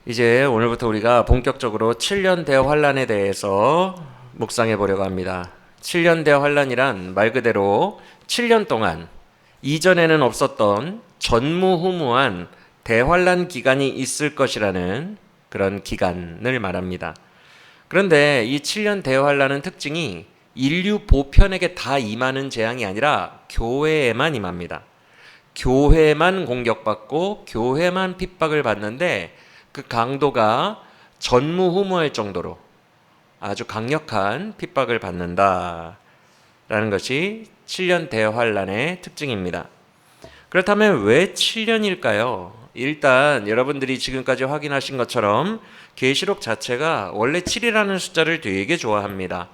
이제 오늘부터 우리가 본격적으로 7년 대환란에 대해서 묵상해 보려고 합니다. 7년 대환란이란 말 그대로 7년 동안 이전에는 없었던 전무후무한 대환란 기간이 있을 것이라는 그런 기간을 말합니다. 그런데 이 7년 대환란은 특징이 인류 보편에게 다 임하는 재앙이 아니라 교회에만 임합니다. 교회만 공격받고 교회만 핍박을 받는데 그 강도가 전무후무할 정도로 아주 강력한 핍박을 받는다라는 것이 7년 대환란의 특징입니다. 그렇다면 왜 7년일까요? 일단 여러분들이 지금까지 확인하신 것처럼 계시록 자체가 원래 7이라는 숫자를 되게 좋아합니다.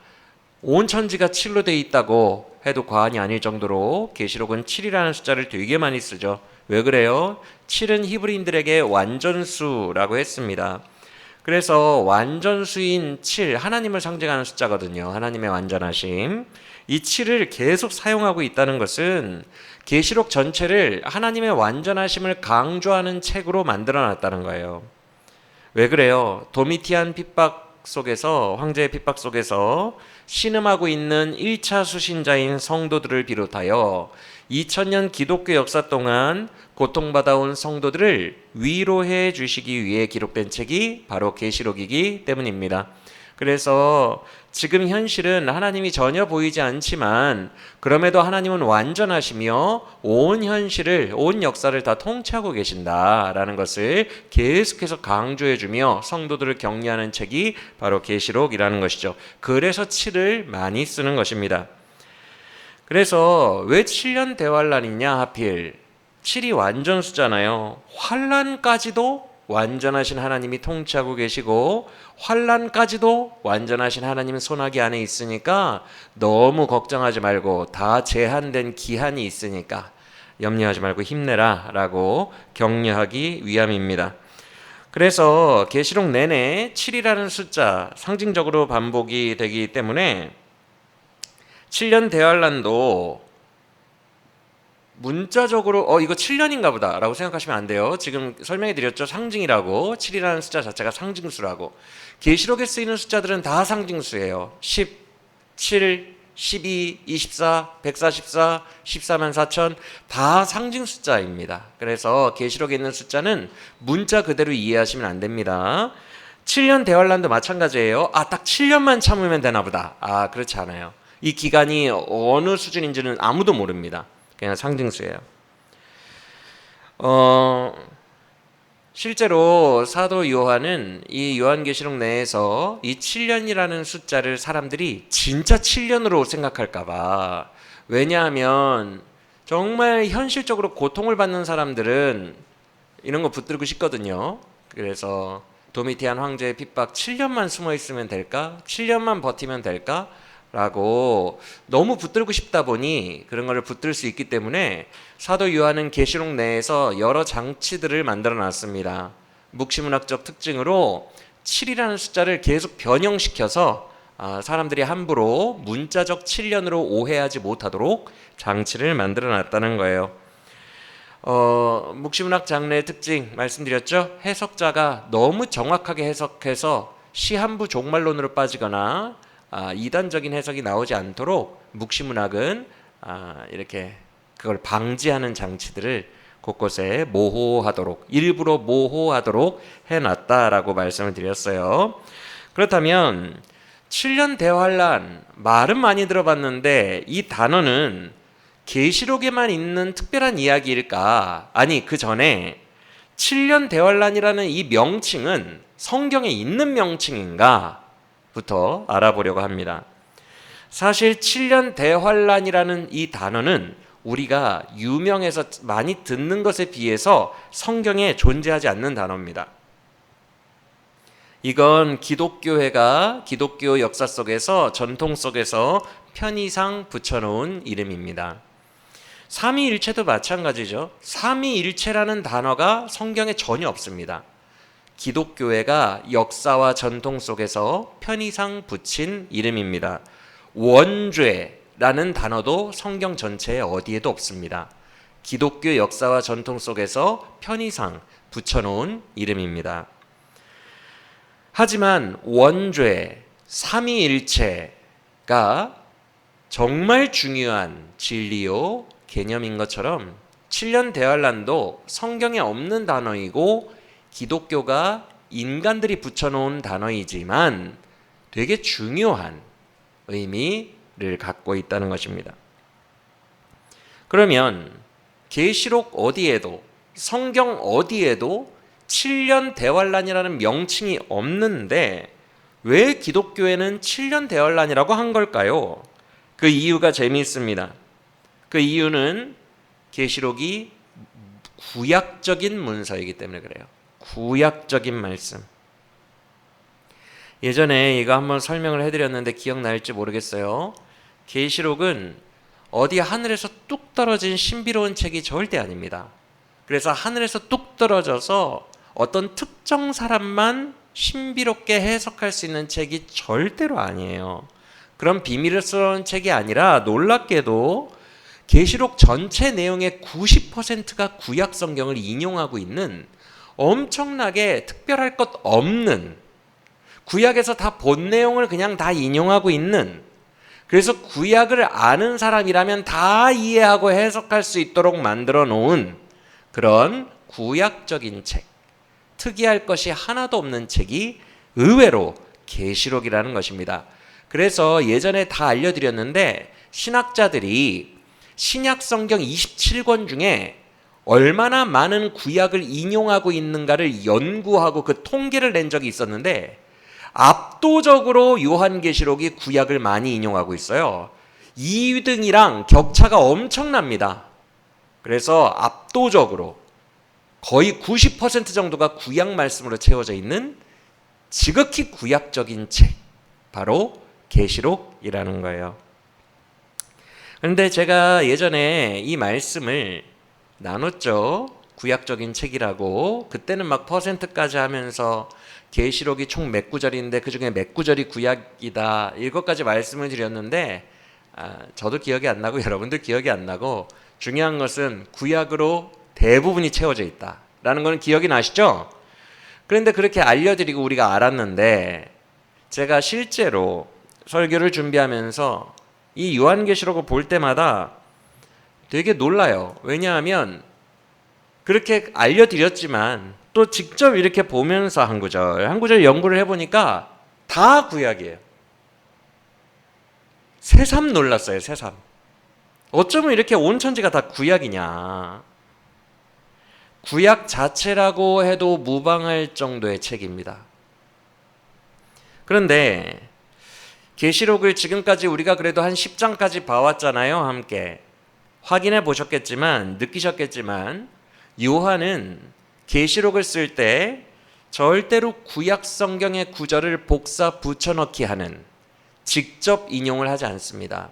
온 천지가 7로 되어 있다고 해도 과언이 아닐 정도로 계시록은 7이라는 숫자를 되게 많이 쓰죠. 왜 그래요? 7은 히브리인들에게 완전수라고 했습니다. 그래서 완전수인 7, 하나님을 상징하는 숫자거든요. 하나님의 완전하심. 이 7을 계속 사용하고 있다는 것은 계시록 전체를 하나님의 완전하심을 강조하는 책으로 만들어 놨다는 거예요. 왜 그래요? 도미티안 핍박 속에서, 황제의 핍박 속에서 신음하고 있는 1차 수신자인 성도들을 비롯하여 2000년 기독교 역사 동안 고통받아온 성도들을 위로해 주시기 위해 기록된 책이 바로 계시록이기 때문입니다. 그래서 지금 현실은 하나님이 전혀 보이지 않지만 그럼에도 하나님은 완전하시며 온 현실을, 온 역사를 다 통치하고 계신다라는 것을 계속해서 강조해주며 성도들을 격려하는 책이 바로 계시록이라는 것이죠. 그래서 7을 많이 쓰는 것입니다. 그래서 왜 7년 대환란이냐 하필 7이 완전 수잖아요. 환란까지도 완전하신 하나님이 통치하고 계시고 환란까지도 완전하신 하나님 손아귀 안에 있으니까 너무 걱정하지 말고 다 제한된 기한이 있으니까 염려하지 말고 힘내라 라고 격려하기 위함입니다. 그래서 계시록 내내 7이라는 숫자 상징적으로 반복이 되기 때문에 7년 대환란도 문자적으로 이거 7년인가 보다 라고 생각하시면 안 돼요. 지금 설명해 드렸죠. 상징이라고. 7이라는 숫자 자체가 상징수라고. 계시록에 쓰이는 숫자들은 다 상징수예요. 10, 7, 12, 24, 144, 14만 4천 다 상징 숫자입니다. 그래서 계시록에 있는 숫자는 문자 그대로 이해하시면 안 됩니다. 7년 대환란도 마찬가지예요. 딱 7년만 참으면 되나 보다. 그렇지 않아요. 이 기간이 어느 수준인지는 아무도 모릅니다. 그냥 상징수예요. 실제로 사도 요한은 이 요한계시록 내에서 이 7년이라는 숫자를 사람들이 진짜 7년으로 생각할까봐, 왜냐하면 정말 현실적으로 고통을 받는 사람들은 이런 거 붙들고 싶거든요. 그래서 도미티안 황제의 핍박 7년만 숨어 있으면 될까? 7년만 버티면 될까? 라고 너무 붙들고 싶다 보니 그런 거를 붙들 수 있기 때문에 사도 요한은 계시록 내에서 여러 장치들을 만들어 놨습니다. 묵시문학적 특징으로 7이라는 숫자를 계속 변형시켜서 사람들이 함부로 문자적 7년으로 오해하지 못하도록 장치를 만들어 놨다는 거예요. 묵시문학 장르의 특징 말씀드렸죠? 해석자가 너무 정확하게 해석해서 시한부 종말론으로 빠지거나 이단적인 해석이 나오지 않도록 묵시문학은 이렇게 그걸 방지하는 장치들을 곳곳에 모호하도록, 일부러 모호하도록 해놨다라고 말씀을 드렸어요. 그렇다면 7년 대환란 말은 많이 들어봤는데 이 단어는 계시록에만 있는 특별한 이야기일까? 아니, 그 전에 7년 대환란이라는 이 명칭은 성경에 있는 명칭인가? 부터 알아보려고 합니다. 사실 7년 대환란이라는 이 단어는 우리가 유명해서 많이 듣는 것에 비해서 성경에 존재하지 않는 단어입니다. 이건 기독교회가 기독교 역사 속에서 전통 속에서 편의상 붙여놓은 이름입니다. 삼위일체도 마찬가지죠. 삼위일체라는 단어가 성경에 전혀 없습니다. 기독교회가 역사와 전통 속에서 편의상 붙인 이름입니다. 원죄라는 단어도 성경 전체에 어디에도 없습니다. 기독교 역사와 전통 속에서 편의상 붙여놓은 이름입니다. 하지만 원죄, 삼위일체가 정말 중요한 진리요 개념인 것처럼 7년 대환란도 성경에 없는 단어이고 기독교가 인간들이 붙여놓은 단어이지만 되게 중요한 의미를 갖고 있다는 것입니다. 그러면 계시록 어디에도 성경 어디에도 7년 대환란이라는 명칭이 없는데 왜 기독교에는 7년 대환란이라고 한 걸까요? 그 이유가 재미있습니다. 그 이유는 계시록이 구약적인 문서이기 때문에 그래요. 구약적인 말씀. 예전에 이거 한번 설명을 해드렸는데 기억날지 모르겠어요. 계시록은 어디 하늘에서 뚝 떨어진 신비로운 책이 절대 아닙니다. 그래서 하늘에서 뚝 떨어져서 어떤 특정 사람만 신비롭게 해석할 수 있는 책이 절대로 아니에요. 그런 비밀스러운 책이 아니라 놀랍게도 계시록 전체 내용의 90%가 구약 성경을 인용하고 있는 엄청나게 특별할 것 없는, 구약에서 다 본 내용을 그냥 다 인용하고 있는, 그래서 구약을 아는 사람이라면 다 이해하고 해석할 수 있도록 만들어 놓은 그런 구약적인 책, 특이할 것이 하나도 없는 책이 의외로 계시록이라는 것입니다. 그래서 예전에 다 알려드렸는데 신학자들이 신약 성경 27권 중에 얼마나 많은 구약을 인용하고 있는가를 연구하고 그 통계를 낸 적이 있었는데 압도적으로 요한계시록이 구약을 많이 인용하고 있어요. 2등이랑 격차가 엄청납니다. 그래서 압도적으로 거의 90% 정도가 구약 말씀으로 채워져 있는 지극히 구약적인 책, 바로 계시록이라는 거예요. 그런데 제가 예전에 이 말씀을 나눴죠. 구약적인 책이라고. 그때는 막 퍼센트까지 하면서 계시록이 총 몇 구절인데 그중에 몇 구절이 구약이다, 이것까지 말씀을 드렸는데 저도 기억이 안 나고 여러분도 기억이 안 나고, 중요한 것은 구약으로 대부분이 채워져 있다라는 건 기억이 나시죠? 그런데 그렇게 알려드리고 우리가 알았는데 제가 실제로 설교를 준비하면서 이 요한계시록을 볼 때마다 되게 놀라요. 왜냐하면 그렇게 알려드렸지만 또 직접 이렇게 보면서 한 구절 연구를 해보니까 다 구약이에요. 새삼 놀랐어요. 새삼. 어쩌면 이렇게 온 천지가 다 구약이냐. 구약 자체라고 해도 무방할 정도의 책입니다. 그런데 계시록을 지금까지 우리가 그래도 한 10장까지 봐왔잖아요. 함께 확인해 보셨겠지만, 느끼셨겠지만 요한은 계시록을 쓸 때 절대로 구약 성경의 구절을 복사 붙여넣기 하는 직접 인용을 하지 않습니다.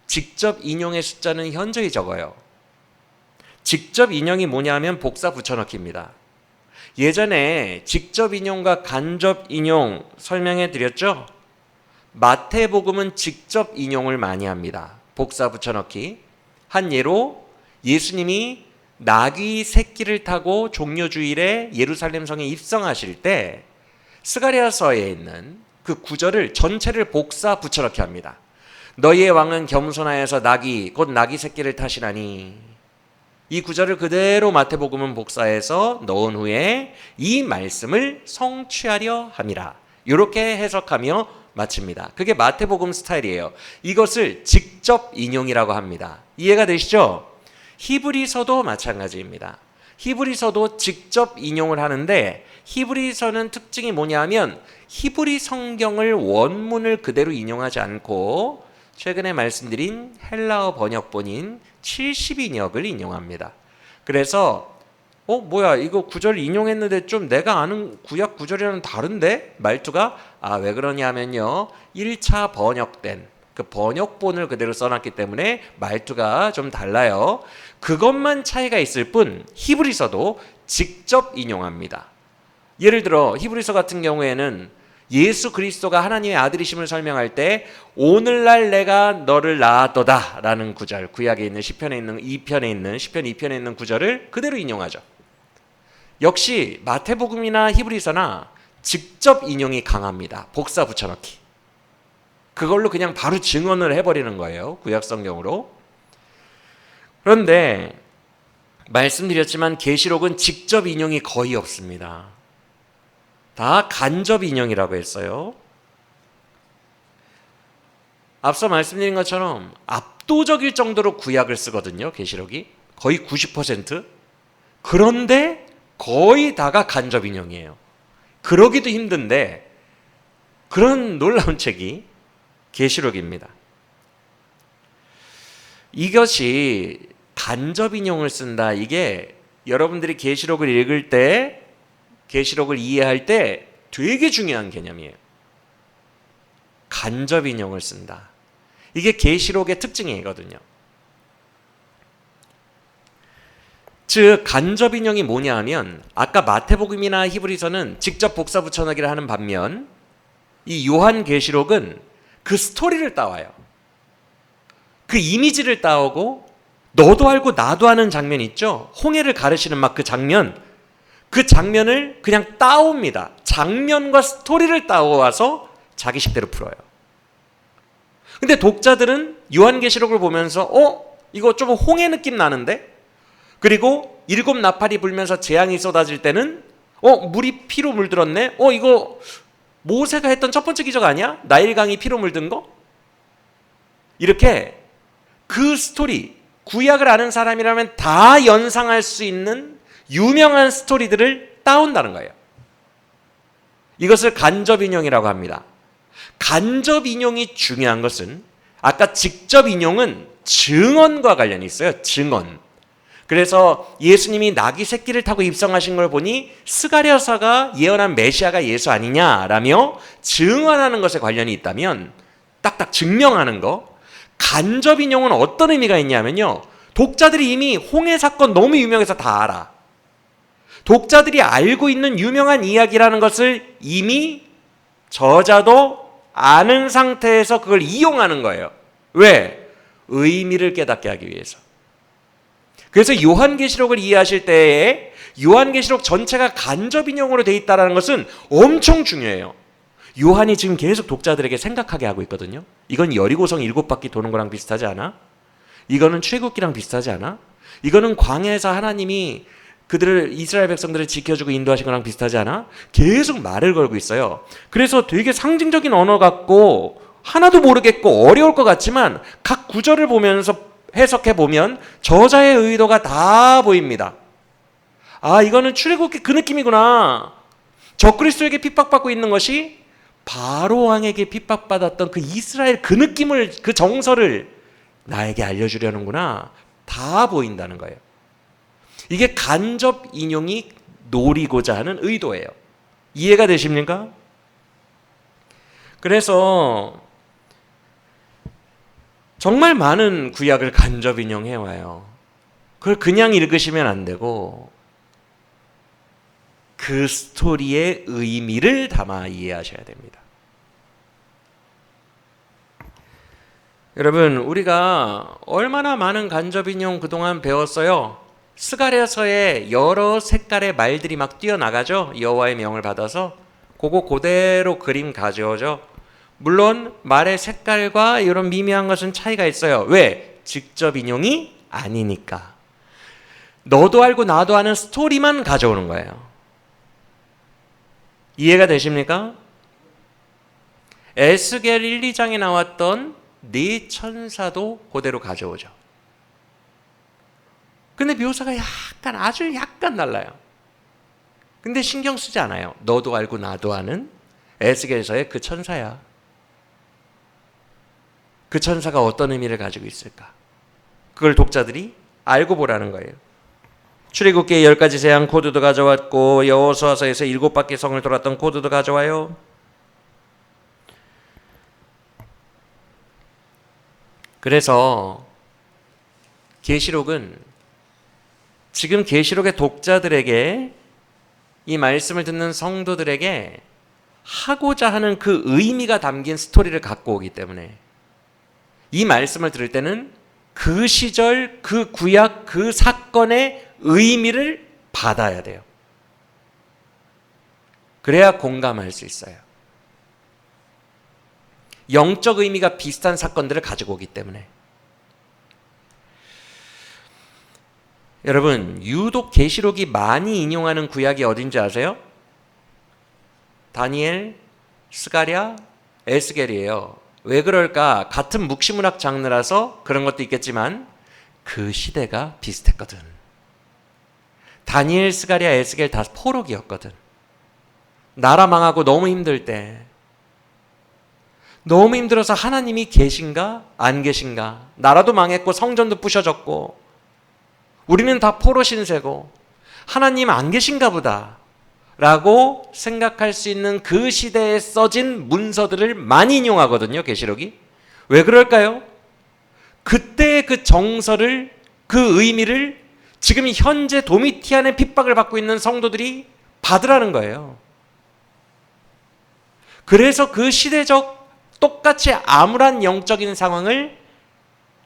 직접 인용의 숫자는 현저히 적어요. 직접 인용이 뭐냐면 복사 붙여넣기입니다. 예전에 직접 인용과 간접 인용 설명해 드렸죠? 마태복음은 직접 인용을 많이 합니다. 복사 붙여넣기. 한 예로 예수님이 나귀 새끼를 타고 종려주일에 예루살렘 성에 입성하실 때 스가랴서에 있는 그 구절을 전체를 복사 붙여넣기 합니다. 너희의 왕은 겸손하여서 나귀 곧 나귀 새끼를 타시나니, 이 구절을 그대로 마태복음은 복사해서 넣은 후에 이 말씀을 성취하려 함이라, 이렇게 해석하며 마칩니다. 그게 마태복음 스타일이에요. 이것을 직접 인용이라고 합니다. 이해가 되시죠? 히브리서도 마찬가지입니다. 히브리서도 직접 인용을 하는데 히브리서는 특징이 뭐냐면 히브리 성경을 원문을 그대로 인용하지 않고 최근에 말씀드린 헬라어 번역본인 70인역을 인용합니다. 그래서 뭐야 이거 구절 인용했는데 좀 내가 아는 구약 구절이랑 다른데? 말투가 왜 그러냐면요, 1차 번역된 그 번역본을 그대로 써놨기 때문에 말투가 좀 달라요. 그것만 차이가 있을 뿐 히브리서도 직접 인용합니다. 예를 들어 히브리서 같은 경우에는 예수 그리스도가 하나님의 아들이심을 설명할 때 오늘날 내가 너를 낳았도다 라는 구절, 구약에 있는 시편에 있는 2편에 있는 시편 2편에 있는 구절을 그대로 인용하죠. 역시 마태복음이나 히브리서나 직접 인용이 강합니다. 복사 붙여넣기. 그걸로 그냥 바로 증언을 해버리는 거예요. 구약 성경으로. 그런데 말씀드렸지만 계시록은 직접 인용이 거의 없습니다. 다 간접 인용이라고 했어요. 앞서 말씀드린 것처럼 압도적일 정도로 구약을 쓰거든요. 계시록이 거의 90%. 그런데 거의 다가 간접 인용이에요. 그러기도 힘든데 그런 놀라운 책이 계시록입니다. 이것이 간접 인용을 쓴다. 이게 여러분들이 계시록을 읽을 때, 계시록을 이해할 때 되게 중요한 개념이에요. 간접 인용을 쓴다. 이게 계시록의 특징이거든요. 즉 간접 인용이 뭐냐 하면 아까 마태복음이나 히브리서는 직접 복사 붙여넣기를 하는 반면 이 요한계시록은 그 스토리를 따와요. 그 이미지를 따오고 너도 알고 나도 아는 장면 있죠? 홍해를 가르시는 막 그 장면, 그 장면을 그냥 따옵니다. 장면과 스토리를 따와서 자기식대로 풀어요. 근데 독자들은 요한계시록을 보면서 이거 좀 홍해 느낌 나는데? 그리고 일곱 나팔이 불면서 재앙이 쏟아질 때는 물이 피로 물들었네? 이거 모세가 했던 첫 번째 기적 아니야? 나일강이 피로 물든 거? 이렇게 그 스토리, 구약을 아는 사람이라면 다 연상할 수 있는 유명한 스토리들을 따온다는 거예요. 이것을 간접 인용이라고 합니다. 간접 인용이 중요한 것은 아까 직접 인용은 증언과 관련이 있어요. 증언. 그래서 예수님이 나귀 새끼를 타고 입성하신 걸 보니 스가랴서가 예언한 메시아가 예수 아니냐라며 증언하는 것에 관련이 있다면 딱딱 증명하는 거. 간접 인용은 어떤 의미가 있냐면요. 독자들이 이미 홍해 사건 너무 유명해서 다 알아. 독자들이 알고 있는 유명한 이야기라는 것을 이미 저자도 아는 상태에서 그걸 이용하는 거예요. 왜? 의미를 깨닫게 하기 위해서. 그래서 요한계시록을 이해하실 때에 요한계시록 전체가 간접 인용으로 돼 있다는 것은 엄청 중요해요. 요한이 지금 계속 독자들에게 생각하게 하고 있거든요. 이건 여리고성 7바퀴 도는 거랑 비슷하지 않아? 이거는 출애굽기랑 비슷하지 않아? 이거는 광야에서 하나님이 그들을 이스라엘 백성들을 지켜주고 인도하신 거랑 비슷하지 않아? 계속 말을 걸고 있어요. 그래서 되게 상징적인 언어 같고 하나도 모르겠고 어려울 것 같지만 각 구절을 보면서 해석해 보면 저자의 의도가 다 보입니다. 아, 이거는 출애굽기 그 느낌이구나. 적그리스도에게 핍박받고 있는 것이 바로 왕에게 핍박받았던 그 이스라엘 그 느낌을, 그 정서를 나에게 알려주려는구나. 다 보인다는 거예요. 이게 간접 인용이 노리고자 하는 의도예요. 이해가 되십니까? 그래서 정말 많은 구약을 간접 인용해와요. 그걸 그냥 읽으시면 안 되고 그 스토리의 의미를 담아 이해하셔야 됩니다. 여러분, 우리가 얼마나 많은 간접 인용 그동안 배웠어요. 스가랴서에 여러 색깔의 말들이 막 뛰어나가죠. 여호와의 명을 받아서 그거 그대로 그림 가져오죠. 물론 말의 색깔과 이런 미묘한 것은 차이가 있어요. 왜? 직접 인용이 아니니까. 너도 알고 나도 아는 스토리만 가져오는 거예요. 이해가 되십니까? 에스겔 1, 2장에 나왔던 네 천사도 그대로 가져오죠. 근데 묘사가 아주 약간 달라요. 근데 신경 쓰지 않아요. 너도 알고 나도 아는 에스겔서의 그 천사야. 그 천사가 어떤 의미를 가지고 있을까? 그걸 독자들이 알고 보라는 거예요. 출애굽기의 10가지 재앙 코드도 가져왔고 여호수아서에서 7바퀴 성을 돌았던 코드도 가져와요. 그래서 계시록은 지금 계시록의 독자들에게, 이 말씀을 듣는 성도들에게 하고자 하는 그 의미가 담긴 스토리를 갖고 오기 때문에 이 말씀을 들을 때는 그 시절, 그 구약, 그 사건의 의미를 받아야 돼요. 그래야 공감할 수 있어요. 영적 의미가 비슷한 사건들을 가지고 오기 때문에. 여러분, 유독 계시록이 많이 인용하는 구약이 어딘지 아세요? 다니엘, 스가랴, 에스겔이에요. 왜 그럴까? 같은 묵시문학 장르라서 그런 것도 있겠지만 그 시대가 비슷했거든. 다니엘, 스가랴, 에스겔 다 포로기였거든. 나라 망하고 너무 힘들 때, 너무 힘들어서 하나님이 계신가 안 계신가, 나라도 망했고 성전도 부셔졌고 우리는 다 포로 신세고 하나님 안 계신가 보다 라고 생각할 수 있는 그 시대에 써진 문서들을 많이 인용하거든요, 계시록이. 왜 그럴까요? 그때의 그 정서를, 그 의미를 지금 현재 도미티안의 핍박을 받고 있는 성도들이 받으라는 거예요. 그래서 그 시대적 똑같이 암울한 영적인 상황을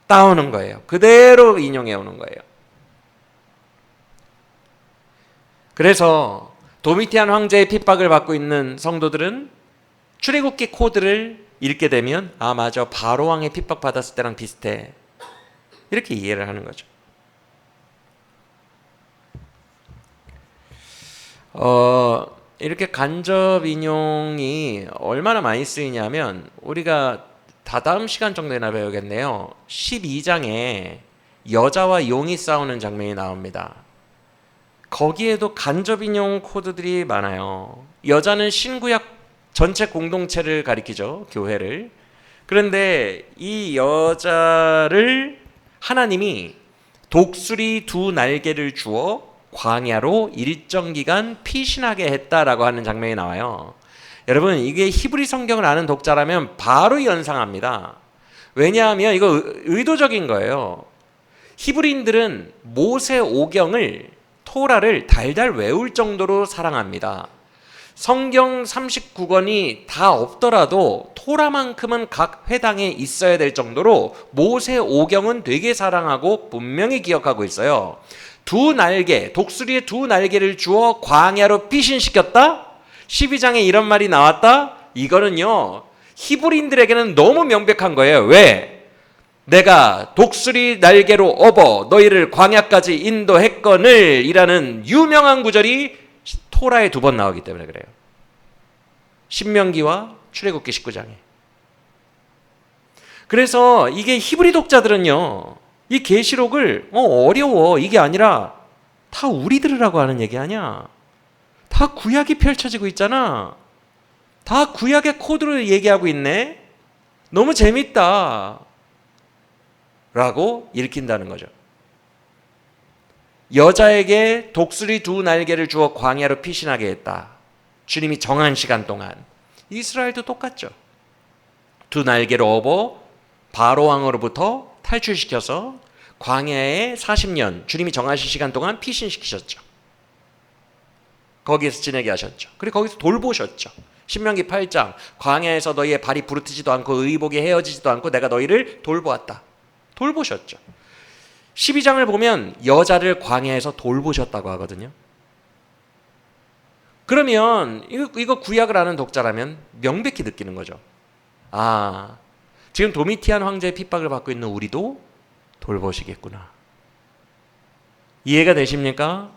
따오는 거예요. 그대로 인용해 오는 거예요. 그래서 도미티안 황제의 핍박을 받고 있는 성도들은 출애굽기 코드를 읽게 되면 아 맞아, 바로 왕의 핍박 받았을 때랑 비슷해, 이렇게 이해를 하는 거죠. 이렇게 간접 인용이 얼마나 많이 쓰이냐면 우리가 다다음 시간 정도에나 배우겠네요. 12장에 여자와 용이 싸우는 장면이 나옵니다. 거기에도 간접 인용 코드들이 많아요. 여자는 신구약 전체 공동체를 가리키죠, 교회를. 그런데 이 여자를 하나님이 독수리 두 날개를 주어 광야로 일정 기간 피신하게 했다라고 하는 장면이 나와요. 여러분, 이게 히브리 성경을 아는 독자라면 바로 연상합니다. 왜냐하면 이거 의도적인 거예요. 히브리인들은 모세 오경을, 토라를 달달 외울 정도로 사랑합니다. 성경 39권이 다 없더라도 토라만큼은 각 회당에 있어야 될 정도로 모세 오경은 되게 사랑하고 분명히 기억하고 있어요. 두 날개, 독수리의 두 날개를 주어 광야로 피신시켰다? 12장에 이런 말이 나왔다? 이거는요, 히브리인들에게는 너무 명백한 거예요. 왜? 내가 독수리 날개로 업어 너희를 광야까지 인도했거늘 이라는 유명한 구절이 토라에 2번 나오기 때문에 그래요. 신명기와 출애굽기 19장에. 그래서 이게 히브리 독자들은요, 이 계시록을 어려워, 이게 아니라 다 우리 들으라고 하는 얘기 아니야. 다 구약이 펼쳐지고 있잖아. 다 구약의 코드로 얘기하고 있네. 너무 재밌다 라고 일으킨다는 거죠. 여자에게 독수리 두 날개를 주어 광야로 피신하게 했다. 주님이 정한 시간 동안. 이스라엘도 똑같죠. 두 날개로 업어 바로 왕으로부터 탈출시켜서 광야에 40년 주님이 정하신 시간 동안 피신시키셨죠. 거기에서 지내게 하셨죠. 그리고 거기서 돌보셨죠. 신명기 8장 광야에서 너희의 발이 부르트지도 않고 의복이 헤어지지도 않고 내가 너희를 돌보았다. 돌보셨죠. 12장을 보면 여자를 광야에서 돌보셨다고 하거든요. 그러면 이거 구약을 아는 독자라면 명백히 느끼는 거죠. 아, 지금 도미티안 황제의 핍박을 받고 있는 우리도 돌보시겠구나. 이해가 되십니까?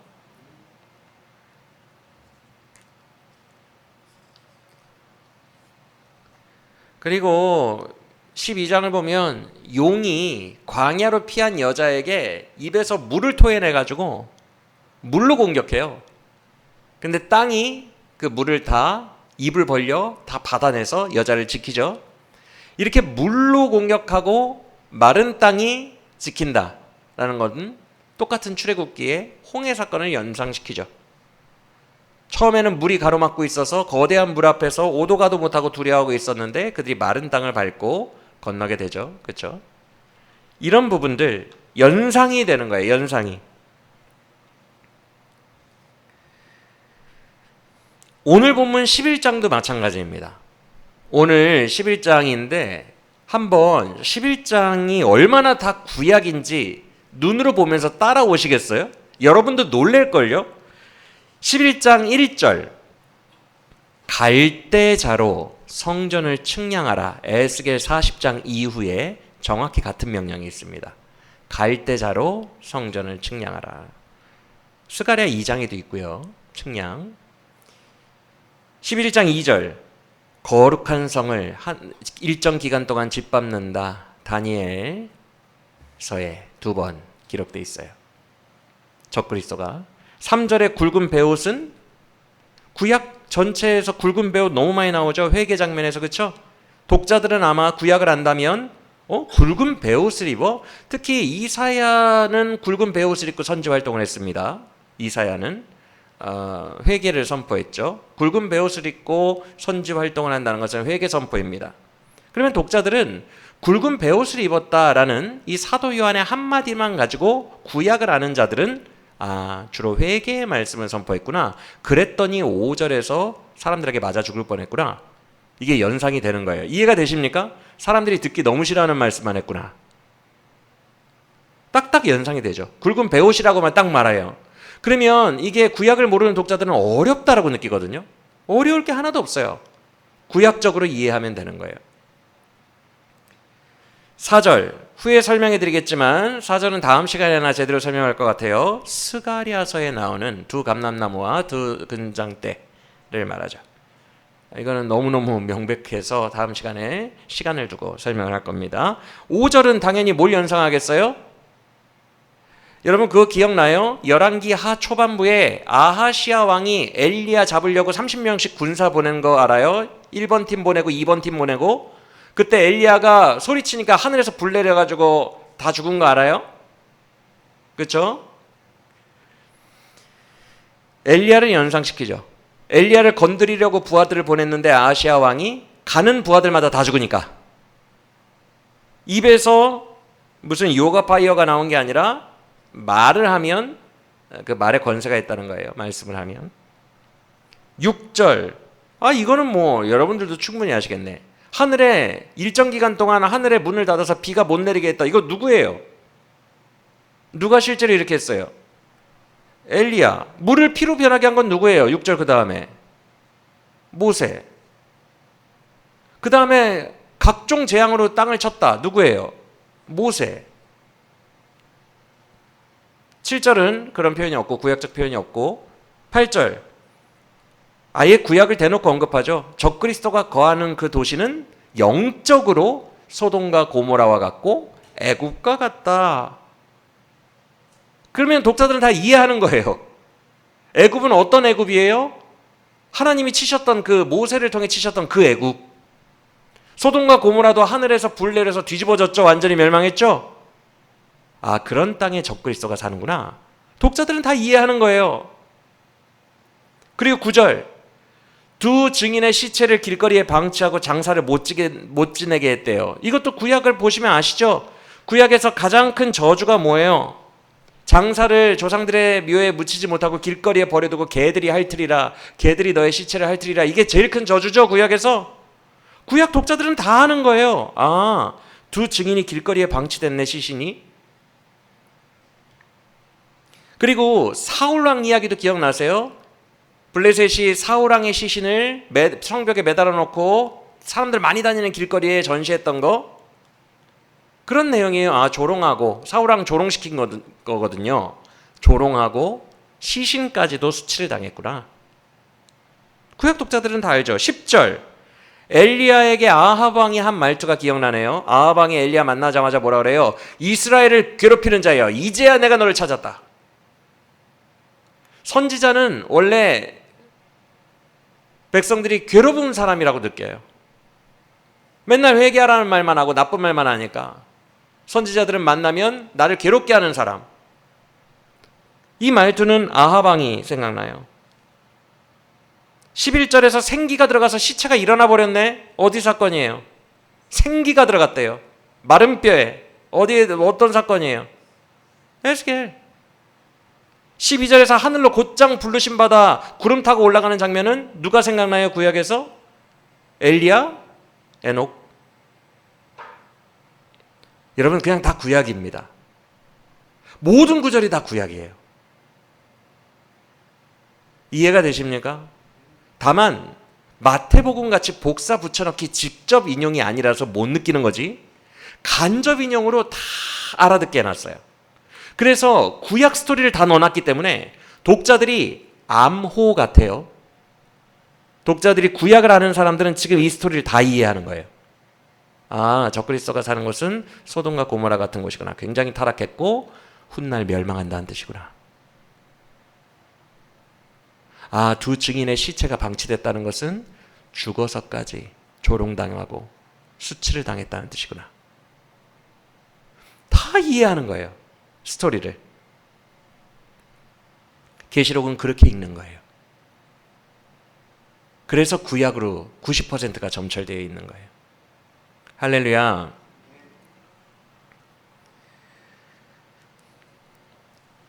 그리고 12장을 보면 용이 광야로 피한 여자에게 입에서 물을 토해내가지고 물로 공격해요. 근데 땅이 그 물을 다 입을 벌려 다 받아내서 여자를 지키죠. 이렇게 물로 공격하고 마른 땅이 지킨다라는 것은 똑같은 출애굽기의 홍해 사건을 연상시키죠. 처음에는 물이 가로막고 있어서 거대한 물 앞에서 오도 가도 못하고 두려워하고 있었는데 그들이 마른 땅을 밟고 건너게 되죠. 그렇죠? 이런 부분들 연상이 되는 거예요. 연상이. 오늘 본문 11장도 마찬가지입니다. 오늘 11장인데 한번 11장이 얼마나 다 구약인지 눈으로 보면서 따라오시겠어요? 여러분도 놀랄걸요? 11장 1절 갈대자로 성전을 측량하라. 에스겔 40장 이후에 정확히 같은 명령이 있습니다. 갈대자로 성전을 측량하라. 스가랴 2장에도 있고요. 측량. 11장 2절 거룩한 성을 일정 기간 동안 짓밟는다. 다니엘서에 2번 기록되어 있어요. 적그리스도가. 3절에 굵은 베옷은 구약 전체에서 굵은 베옷 너무 많이 나오죠. 회개 장면에서. 그렇죠? 독자들은 아마 구약을 안다면 굵은 베옷을 입어? 특히 이사야는 굵은 베옷을 입고 선지 활동을 했습니다. 이사야는 회개를 선포했죠. 굵은 베옷을 입고 선지 활동을 한다는 것은 회개 선포입니다. 그러면 독자들은 굵은 베옷을 입었다라는 이 사도 요한의 한마디만 가지고 구약을 아는 자들은 주로 회개의 말씀을 선포했구나. 그랬더니 5절에서 사람들에게 맞아 죽을 뻔했구나. 이게 연상이 되는 거예요. 이해가 되십니까? 사람들이 듣기 너무 싫어하는 말씀만 했구나. 딱딱 연상이 되죠. 굵은 베옷이라고만 딱 말해요. 그러면 이게 구약을 모르는 독자들은 어렵다라고 느끼거든요. 어려울 게 하나도 없어요. 구약적으로 이해하면 되는 거예요. 4절 후에 설명해 드리겠지만 4절은 다음 시간에나 제대로 설명할 것 같아요. 스가랴서에 나오는 두 감람나무와 두 금장대를 말하죠. 이거는 너무너무 명백해서 다음 시간에 시간을 두고 설명을 할 겁니다. 5절은 당연히 뭘 연상하겠어요? 여러분 그거 기억나요? 열왕기 하 초반부에 아하시아 왕이 엘리야 잡으려고 30명씩 군사 보낸 거 알아요? 1번 팀 보내고 2번 팀 보내고. 그때 엘리야가 소리치니까 하늘에서 불 내려가지고 다 죽은 거 알아요? 그렇죠? 엘리야를 연상시키죠. 엘리야를 건드리려고 부하들을 보냈는데 아하시아 왕이 가는 부하들마다 다 죽으니까 입에서 무슨 요가 파이어가 나온 게 아니라 말을 하면 그 말에 권세가 있다는 거예요. 말씀을 하면. 6절 이거는 뭐 여러분들도 충분히 아시겠네. 하늘에 일정 기간 동안 하늘에 문을 닫아서 비가 못 내리게 했다. 이거 누구예요? 누가 실제로 이렇게 했어요? 엘리야. 물을 피로 변하게 한 건 누구예요? 6절 그 다음에 모세. 그 다음에 각종 재앙으로 땅을 쳤다. 누구예요? 모세. 7절은 그런 표현이 없고 구약적 표현이 없고 8절 아예 구약을 대놓고 언급하죠. 적그리스도가 거하는 그 도시는 영적으로 소돔과 고모라와 같고 애굽과 같다. 그러면 독자들은 다 이해하는 거예요. 애굽은 어떤 애굽이에요? 하나님이 치셨던 그 모세를 통해 치셨던 그 애굽. 소돔과 고모라도 하늘에서 불 내려서 뒤집어졌죠. 완전히 멸망했죠. 그런 땅에 적그리스도가 사는구나. 독자들은 다 이해하는 거예요. 그리고 9절 두 증인의 시체를 길거리에 방치하고 장사를 못 지내게 했대요. 이것도 구약을 보시면 아시죠? 구약에서 가장 큰 저주가 뭐예요? 장사를 조상들의 묘에 묻히지 못하고 길거리에 버려두고 개들이 핥으리라. 개들이 너의 시체를 핥으리라. 이게 제일 큰 저주죠, 구약에서. 구약 독자들은 다 아는 거예요. 두 증인이 길거리에 방치됐네, 시신이. 그리고 사울왕 이야기도 기억나세요? 블레셋이 사울왕의 시신을 성벽에 매달아 놓고 사람들 많이 다니는 길거리에 전시했던 거. 그런 내용이에요. 조롱하고 사울왕 조롱시킨 거거든요. 조롱하고 시신까지도 수치를 당했구나. 구약 독자들은 다 알죠. 10절 엘리야에게 아합 왕이 한 말투가 기억나네요. 아합 왕이 엘리야 만나자마자 뭐라 그래요? 이스라엘을 괴롭히는 자여 이제야 내가 너를 찾았다. 선지자는 원래 백성들이 괴로운 사람이라고 느껴요. 맨날 회개하라는 말만 하고 나쁜 말만 하니까 선지자들은 만나면 나를 괴롭게 하는 사람. 이 말투는 아합 왕이 생각나요. 11절에서 생기가 들어가서 시체가 일어나 버렸네. 어디 사건이에요? 생기가 들어갔대요. 마른 뼈에. 어떤 사건이에요? 에스겔. 12절에서 하늘로 곧장 부르심 받아 구름 타고 올라가는 장면은 누가 생각나요? 구약에서? 엘리야, 에녹. 여러분 그냥 다 구약입니다. 모든 구절이 다 구약이에요. 이해가 되십니까? 다만 마태복음 같이 복사 붙여넣기 직접 인용이 아니라서 못 느끼는 거지, 간접 인용으로 다 알아듣게 해놨어요. 그래서 구약 스토리를 다 넣어놨기 때문에 독자들이 암호 같아요. 독자들이 구약을 아는 사람들은 지금 이 스토리를 다 이해하는 거예요. 아, 적그리스도가 사는 곳은 소돔과 고모라 같은 곳이구나. 굉장히 타락했고 훗날 멸망한다는 뜻이구나. 아, 두 증인의 시체가 방치됐다는 것은 죽어서까지 조롱당하고 수치를 당했다는 뜻이구나. 다 이해하는 거예요, 스토리를. 계시록은 그렇게 읽는 거예요. 그래서 구약으로 90%가 점철되어 있는 거예요. 할렐루야.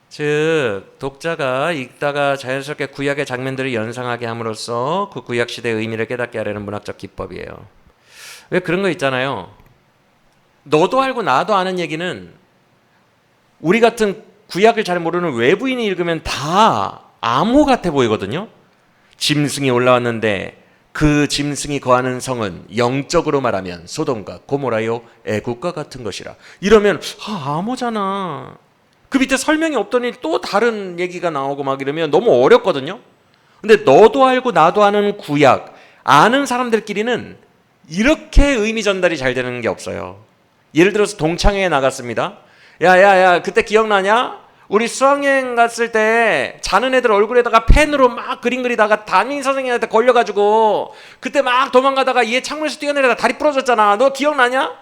즉 독자가 읽다가 자연스럽게 구약의 장면들을 연상하게 함으로써 그 구약 시대의 의미를 깨닫게 하려는 문학적 기법이에요. 왜 그런 거 있잖아요. 너도 알고 나도 아는 얘기는 우리 같은 구약을 잘 모르는 외부인이 읽으면 다 암호 같아 보이거든요. 짐승이 올라왔는데 그 짐승이 거하는 성은 영적으로 말하면 소돔과 고모라요 애국과 같은 것이라. 이러면 암호잖아. 그 밑에 설명이 없더니 또 다른 얘기가 나오고 막 이러면 너무 어렵거든요. 근데 너도 알고 나도 아는 구약, 아는 사람들끼리는 이렇게 의미 전달이 잘 되는 게 없어요. 예를 들어서 동창회에 나갔습니다. 야야야, 그때 기억나냐? 우리 수학여행 갔을 때 자는 애들 얼굴에다가 펜으로 막 그림 그리다가 담임 선생님한테 걸려가지고 그때 막 도망가다가 얘 창문에서 뛰어내려다 다리 부러졌잖아. 너 기억나냐?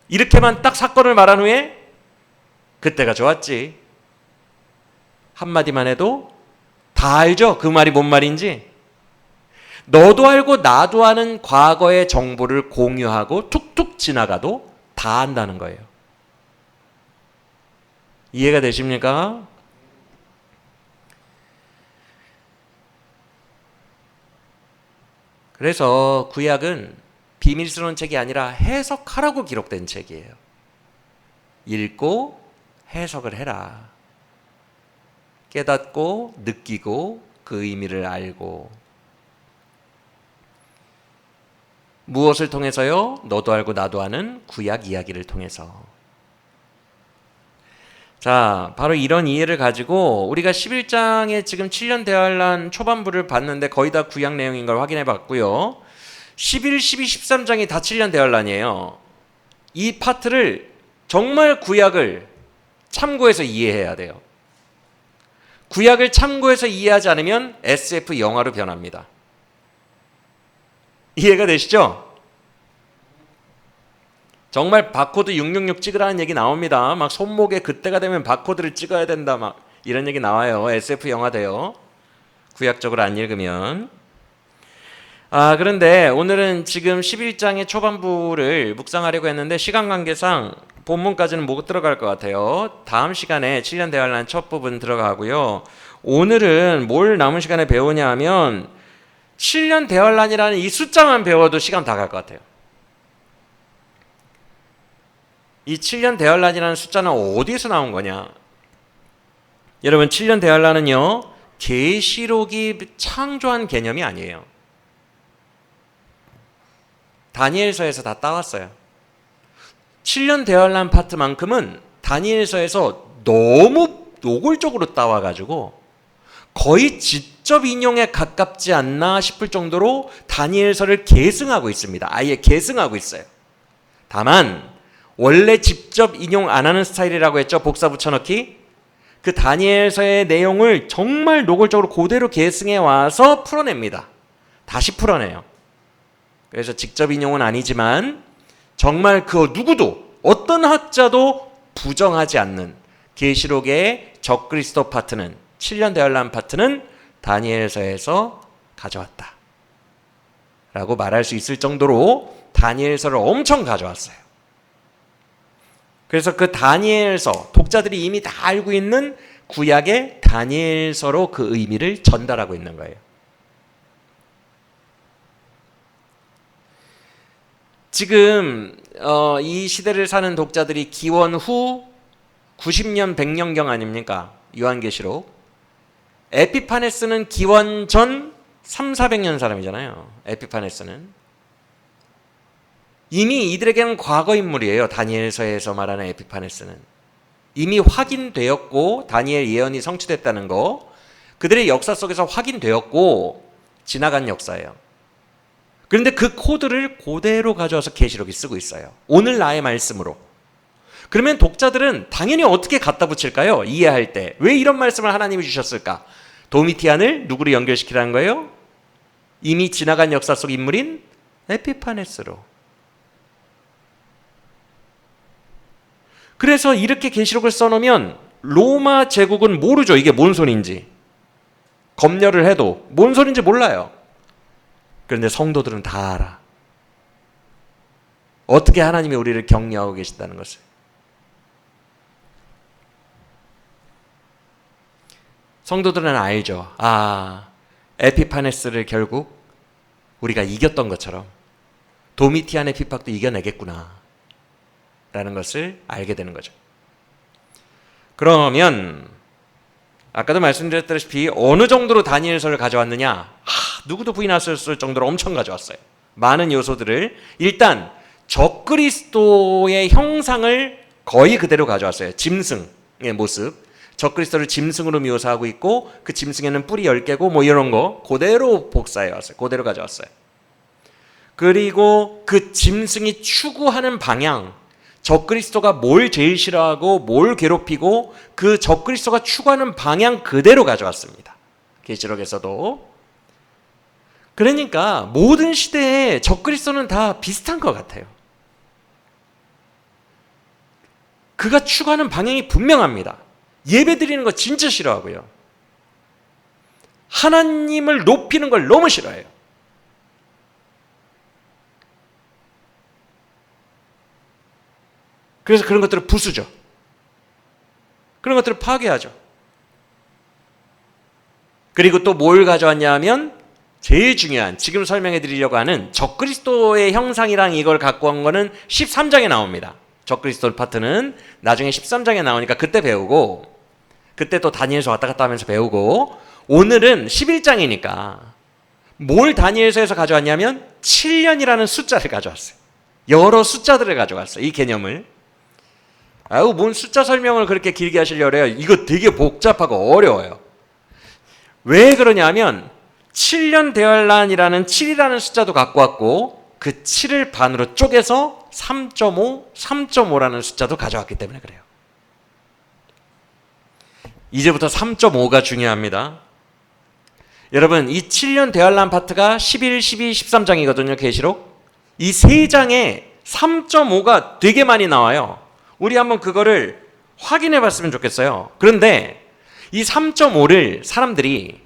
이렇게만 딱 사건을 말한 후에 그때가 좋았지. 한마디만 해도 다 알죠? 그 말이 뭔 말인지. 너도 알고 나도 아는 과거의 정보를 공유하고 툭툭 지나가도 다 안다는 거예요. 이해가 되십니까? 그래서 구약은 비밀스러운 책이 아니라 해석하라고 기록된 책이에요. 읽고 해석을 해라. 깨닫고 느끼고 그 의미를 알고. 무엇을 통해서요? 너도 알고 나도 아는 구약 이야기를 통해서. 자, 바로 이런 이해를 가지고 우리가 11장에 지금 7년 대환란 초반부를 봤는데 거의 다 구약 내용인 걸 확인해 봤고요. 11, 12, 13장이 다 7년 대환란이에요. 이 파트를 정말 구약을 참고해서 이해해야 돼요. 구약을 참고해서 이해하지 않으면 SF 영화로 변합니다. 이해가 되시죠? 정말 바코드 666 찍으라는 얘기 나옵니다. 막 손목에 그때가 되면 바코드를 찍어야 된다, 막 이런 얘기 나와요. SF 영화 돼요. 구약적으로 안 읽으면. 그런데 오늘은 지금 11장의 초반부를 묵상하려고 했는데 시간 관계상 본문까지는 못 들어갈 것 같아요. 다음 시간에 7년 대환란 첫 부분 들어가고요. 오늘은 뭘 남은 시간에 배우냐 하면 7년 대환란이라는 이 숫자만 배워도 시간 다 갈 것 같아요. 이 7년 대환란이라는 숫자는 어디에서 나온 거냐? 여러분, 7년 대환란은요, 계시록이 창조한 개념이 아니에요. 다니엘서에서 다 따왔어요. 7년 대환란 파트만큼은 다니엘서에서 너무 노골적으로 따와가지고 거의 직접 인용에 가깝지 않나 싶을 정도로 다니엘서를 계승하고 있습니다. 아예 계승하고 있어요. 다만 원래 직접 인용 안 하는 스타일이라고 했죠. 복사 붙여넣기. 그 다니엘서의 내용을 정말 노골적으로 그대로 계승해 와서 풀어냅니다. 다시 풀어내요. 그래서 직접 인용은 아니지만 정말 그 누구도 어떤 학자도 부정하지 않는 계시록의 적그리스도 파트는 7년 대환란 파트는 다니엘서에서 가져왔다 라고 말할 수 있을 정도로 다니엘서를 엄청 가져왔어요. 그래서 그 다니엘서, 독자들이 이미 다 알고 있는 구약의 다니엘서로 그 의미를 전달하고 있는 거예요. 지금 이 시대를 사는 독자들이 기원 후 90년 100년경 아닙니까? 요한계시록. 에피파네스는 기원 전 400년 사람이잖아요. 에피파네스는. 이미 이들에게는 과거 인물이에요. 다니엘서에서 말하는 에피파네스는. 이미 확인되었고 다니엘 예언이 성취됐다는 거, 그들의 역사 속에서 확인되었고 지나간 역사예요. 그런데 그 코드를 그대로 가져와서 계시록이 쓰고 있어요. 오늘 나의 말씀으로. 그러면 독자들은 당연히 어떻게 갖다 붙일까요? 이해할 때. 왜 이런 말씀을 하나님이 주셨을까? 도미티안을 누구로 연결시키라는 거예요? 이미 지나간 역사 속 인물인 에피파네스로. 그래서 이렇게 계시록을 써놓으면 로마 제국은 모르죠. 이게 뭔 소리인지. 검열을 해도 뭔 소리인지 몰라요. 그런데 성도들은 다 알아. 어떻게 하나님이 우리를 격려하고 계신다는 것을. 성도들은 알죠. 아, 에피파네스를 결국 우리가 이겼던 것처럼 도미티안의 핍박도 이겨내겠구나 라는 것을 알게 되는 거죠. 그러면 아까도 말씀드렸다시피 어느 정도로 다니엘서를 가져왔느냐? 누구도 부인할 수 없을 정도로 엄청 가져왔어요. 많은 요소들을. 일단 적그리스도의 형상을 거의 그대로 가져왔어요. 짐승의 모습. 적그리스도를 짐승으로 묘사하고 있고 그 짐승에는 뿔이 10개고 뭐 이런 거 그대로 복사해 왔어요. 그대로 가져왔어요. 그리고 그 짐승이 추구하는 방향, 적그리스도가 뭘 제일 싫어하고 뭘 괴롭히고 그 적그리스도가 추구하는 방향 그대로 가져왔습니다. 계시록에서도. 그러니까 모든 시대에 적그리스도는 다 비슷한 것 같아요. 그가 추구하는 방향이 분명합니다. 예배 드리는 거 진짜 싫어하고요. 하나님을 높이는 걸 너무 싫어해요. 그래서 그런 것들을 부수죠. 그런 것들을 파괴하죠. 그리고 또 뭘 가져왔냐 하면 제일 중요한, 지금 설명해 드리려고 하는 적그리스도의 형상이랑 이걸 갖고 온 거는 13장에 나옵니다. 적그리스도 파트는 나중에 13장에 나오니까 그때 배우고, 그때 또 다니엘서 왔다 갔다 하면서 배우고, 오늘은 11장이니까 뭘 다니엘서에서 가져왔냐면 7년이라는 숫자를 가져왔어요. 여러 숫자들을 가져왔어요. 이 개념을. 아유, 뭔 숫자 설명을 그렇게 길게 하시려고 해요. 이거 되게 복잡하고 어려워요. 왜 그러냐면 7년 대환란이라는 7이라는 숫자도 갖고 왔고 그 7을 반으로 쪼개서 3.5, 3.5라는 숫자도 가져왔기 때문에 그래요. 이제부터 3.5가 중요합니다. 여러분, 이 7년 대환란 파트가 11, 12, 13장이거든요. 계시록. 이 세 장에 3.5가 되게 많이 나와요. 우리 한번 그거를 확인해 봤으면 좋겠어요. 그런데 이 3.5를 사람들이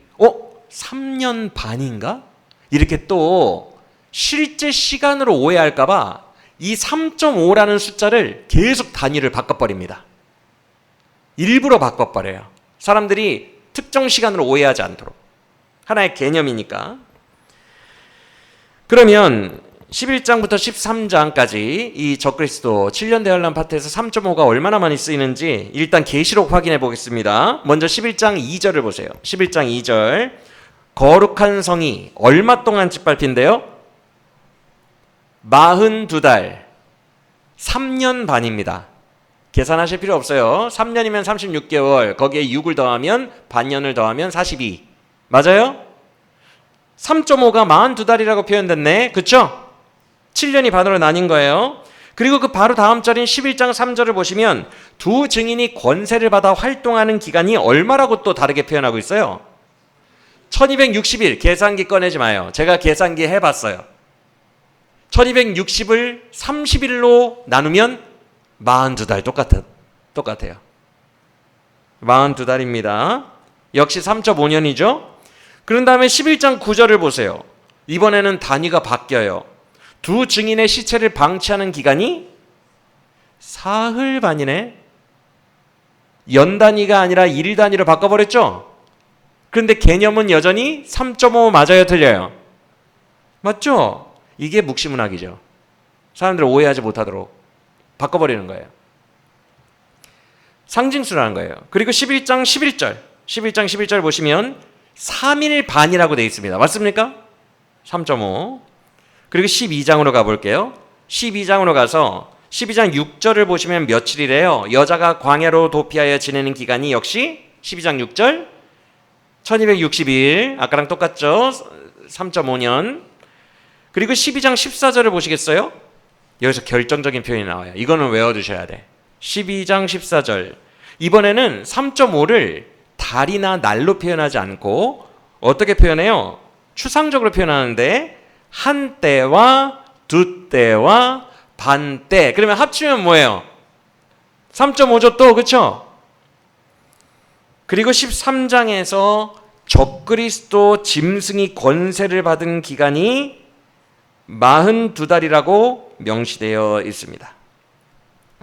3년 반인가? 이렇게 또 실제 시간으로 오해할까 봐 이 3.5라는 숫자를 계속 단위를 바꿔버립니다. 일부러 바꿔버려요. 사람들이 특정 시간으로 오해하지 않도록. 하나의 개념이니까. 그러면 11장부터 13장까지 이 적그리스도 7년 대환란 파트에서 3.5가 얼마나 많이 쓰이는지 일단 계시록 확인해 보겠습니다. 먼저 11장 2절을 보세요. 11장 2절. 거룩한 성이 얼마 동안 짓밟힌대요? 42달, 3년 반입니다. 계산하실 필요 없어요. 3년이면 36개월, 거기에 6을 더하면 반년을 더하면 42. 맞아요? 3.5가 42달이라고 표현됐네. 그쵸? 7년이 반으로 나뉜 거예요. 그리고 그 바로 다음 절인 11장 3절을 보시면 두 증인이 권세를 받아 활동하는 기간이 얼마라고 또 다르게 표현하고 있어요. 1260일. 계산기 꺼내지 마요. 제가 계산기 해봤어요. 1260을 30일로 나누면 42달 똑같아요. 42달입니다. 역시 3.5년이죠. 그런 다음에 11장 9절을 보세요. 이번에는 단위가 바뀌어요. 두 증인의 시체를 방치하는 기간이 사흘 반이네. 연 단위가 아니라 일 단위로 바꿔버렸죠. 그런데 개념은 여전히 3.5 맞아요, 틀려요? 맞죠? 이게 묵시문학이죠. 사람들 오해하지 못하도록 바꿔버리는 거예요. 상징수라는 거예요. 그리고 11장 11절 보시면 3일 반이라고 되어 있습니다. 맞습니까? 3.5. 그리고 12장으로 가볼게요. 12장으로 가서 12장 6절을 보시면 며칠이래요. 여자가 광야로 도피하여 지내는 기간이 역시 12장 6절 1260일. 아까랑 똑같죠? 3.5년. 그리고 12장 14절을 보시겠어요? 여기서 결정적인 표현이 나와요. 이거는 외워두셔야 돼. 12장 14절. 이번에는 3.5를 달이나 날로 표현하지 않고 어떻게 표현해요? 추상적으로 표현하는데 한 때와 두 때와 반 때. 그러면 합치면 뭐예요? 3.5죠 또, 그렇죠? 그리고 13장에서 적그리스도 짐승이 권세를 받은 기간이 42달이라고 명시되어 있습니다.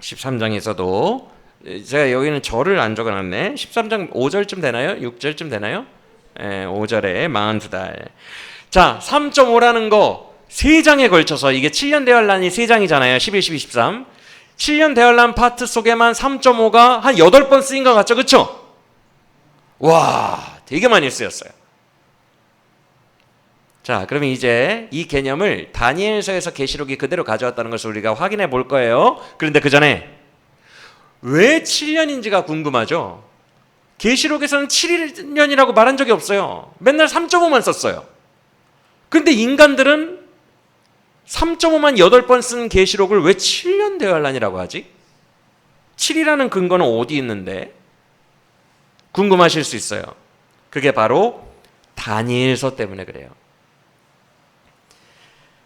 13장에서도 제가 여기는 절을 안 적어놨네. 13장 5절쯤 되나요? 6절쯤 되나요? 5절에 42달. 자, 3.5라는 거 3장에 걸쳐서 이게 7년 대환란이 3장이잖아요. 11, 12, 13. 7년 대환란 파트 속에만 3.5가 한 8번 쓰인 것 같죠? 그렇죠? 와, 되게 많이 쓰였어요. 자, 그러면 이제 이 개념을 다니엘서에서 계시록이 그대로 가져왔다는 것을 우리가 확인해 볼 거예요. 그런데 그 전에 왜 7년인지가 궁금하죠? 계시록에서는 7년이라고 말한 적이 없어요. 맨날 3.5만 썼어요. 그런데 인간들은 3.5만 8번 쓴 계시록을 왜 7년 대환란이라고 하지? 7이라는 근거는 어디 있는데? 궁금하실 수 있어요. 그게 바로 다니엘서 때문에 그래요.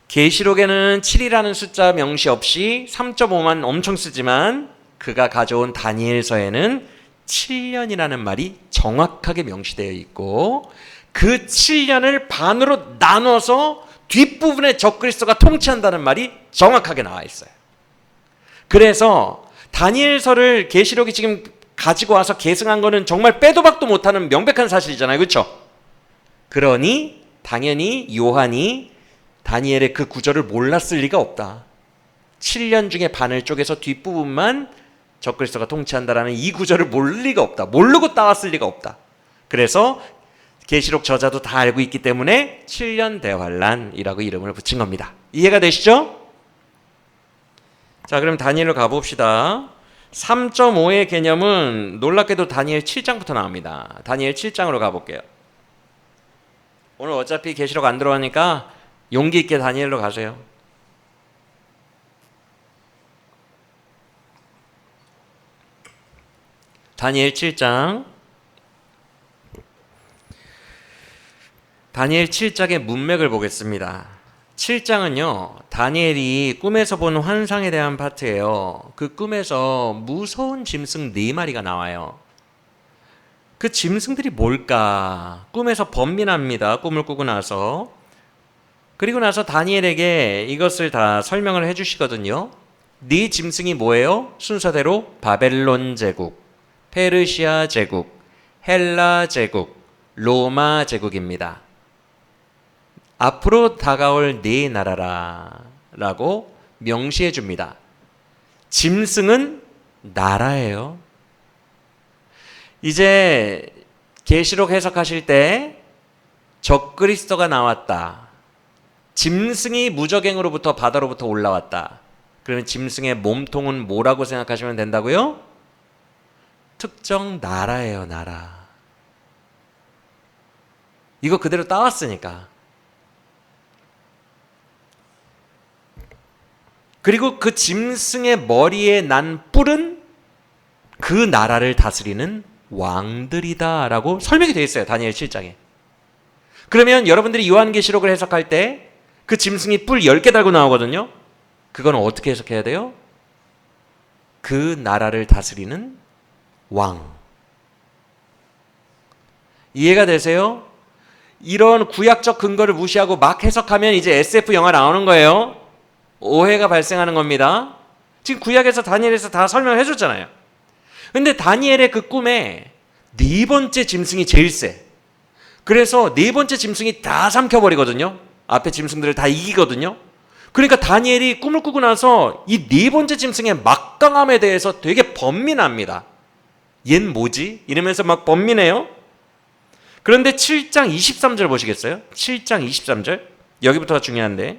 계시록에는 7이라는 숫자 명시 없이 3.5만 엄청 쓰지만 그가 가져온 다니엘서에는 7년이라는 말이 정확하게 명시되어 있고 그 7년을 반으로 나눠서 뒷부분에 적그리스도가 통치한다는 말이 정확하게 나와 있어요. 그래서 다니엘서를 계시록이 지금 가지고 와서 계승한 거는 정말 빼도 박도 못하는 명백한 사실이잖아요. 그렇죠? 그러니 당연히 요한이 다니엘의 그 구절을 몰랐을 리가 없다. 7년 중에 반을 쪼개서 뒷부분만 적그리스도가 통치한다라는 이 구절을 모를 리가 없다. 모르고 따왔을 리가 없다. 그래서 계시록 저자도 다 알고 있기 때문에 7년 대환란이라고 이름을 붙인 겁니다. 이해가 되시죠? 자, 그럼 다니엘로 가봅시다. 3.5의 개념은 놀랍게도 다니엘 7장부터 나옵니다. 다니엘 7장으로 가볼게요. 오늘 어차피 계시록 안 들어가니까 용기 있게 다니엘로 가세요. 다니엘 7장. 다니엘 7장의 문맥을 보겠습니다. 7장은요, 다니엘이 꿈에서 본 환상에 대한 파트예요. 그 꿈에서 무서운 짐승 4마리가 나와요. 그 짐승들이 뭘까? 꿈에서 번민합니다. 꿈을 꾸고 나서. 그리고 나서 다니엘에게 이것을 다 설명을 해주시거든요. 네 짐승이 뭐예요? 순서대로 바벨론 제국, 페르시아 제국, 헬라 제국, 로마 제국입니다. 앞으로 다가올 네 나라라 라고 명시해 줍니다. 짐승은 나라예요. 이제 계시록 해석하실 때 적그리스도가 나왔다. 짐승이 무저갱으로부터 바다로부터 올라왔다. 그러면 짐승의 몸통은 뭐라고 생각하시면 된다고요? 특정 나라예요, 나라. 이거 그대로 따왔으니까. 그리고 그 짐승의 머리에 난 뿔은 그 나라를 다스리는 왕들이다 라고 설명이 되어 있어요. 다니엘 7장에. 그러면 여러분들이 요한계시록을 해석할 때 그 짐승이 뿔 10개 달고 나오거든요. 그건 어떻게 해석해야 돼요? 그 나라를 다스리는 왕. 이해가 되세요? 이런 구약적 근거를 무시하고 막 해석하면 이제 SF 영화 나오는 거예요. 오해가 발생하는 겁니다. 지금 구약에서 다니엘에서 다 설명을 해줬잖아요. 근데 다니엘의 그 꿈에 4번째 짐승이 제일 세. 그래서 4번째 짐승이 다 삼켜버리거든요. 앞에 짐승들을 다 이기거든요. 그러니까 다니엘이 꿈을 꾸고 나서 이 4번째 짐승의 막강함에 대해서 되게 번민합니다. 얜 뭐지? 이러면서 막 번민해요. 그런데 7장 23절 보시겠어요? 7장 23절. 여기부터가 중요한데.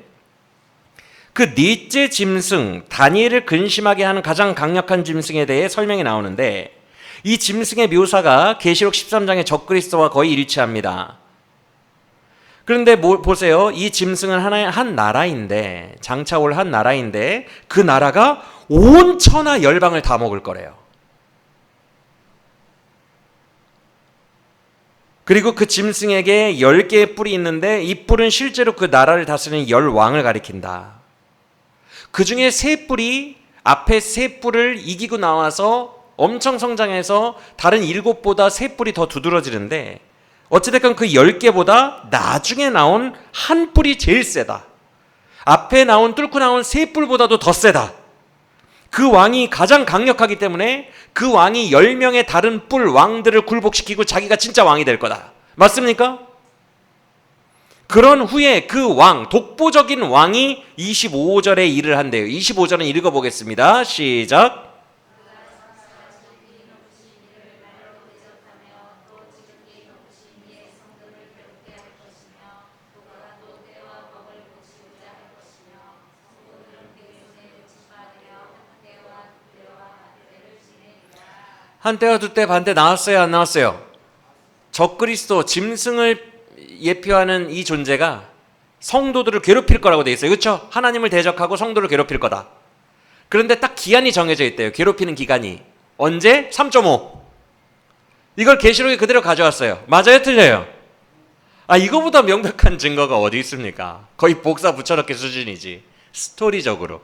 그 넷째 짐승, 다니엘을 근심하게 하는 가장 강력한 짐승에 대해 설명이 나오는데 이 짐승의 묘사가 계시록 13장의 적그리스도와 거의 일치합니다. 그런데 보세요. 이 짐승은 한 나라인데, 장차 올 한 나라인데 그 나라가 온 천하 열방을 다 먹을 거래요. 그리고 그 짐승에게 10개의 뿔이 있는데 이 뿔은 실제로 그 나라를 다스리는 10왕을 가리킨다. 그 중에 3뿔이 앞에 3뿔을 이기고 나와서 엄청 성장해서 다른 7보다 3뿔이 더 두드러지는데 어찌됐건 그 10개보다 나중에 나온 한 뿔이 제일 세다. 앞에 뚫고 나온 3뿔보다도 더 세다. 그 왕이 가장 강력하기 때문에 그 왕이 10명의 다른 뿔 왕들을 굴복시키고 자기가 진짜 왕이 될 거다. 맞습니까? 그런 후에 그 왕, 독보적인 왕이 25절에 일을 한대요. 25절은 읽어보겠습니다. 시작. 한때와 두때 반때 나왔어요, 안 나왔어요? 적그리스도 짐승을 예표하는 이 존재가 성도들을 괴롭힐 거라고 돼 있어요. 그렇죠? 하나님을 대적하고 성도를 괴롭힐 거다. 그런데 딱 기한이 정해져 있대요. 괴롭히는 기간이. 언제? 3.5. 이걸 계시록에 그대로 가져왔어요. 맞아요, 틀려요? 이거보다 명백한 증거가 어디 있습니까? 거의 복사 붙여넣기 수준이지. 스토리적으로.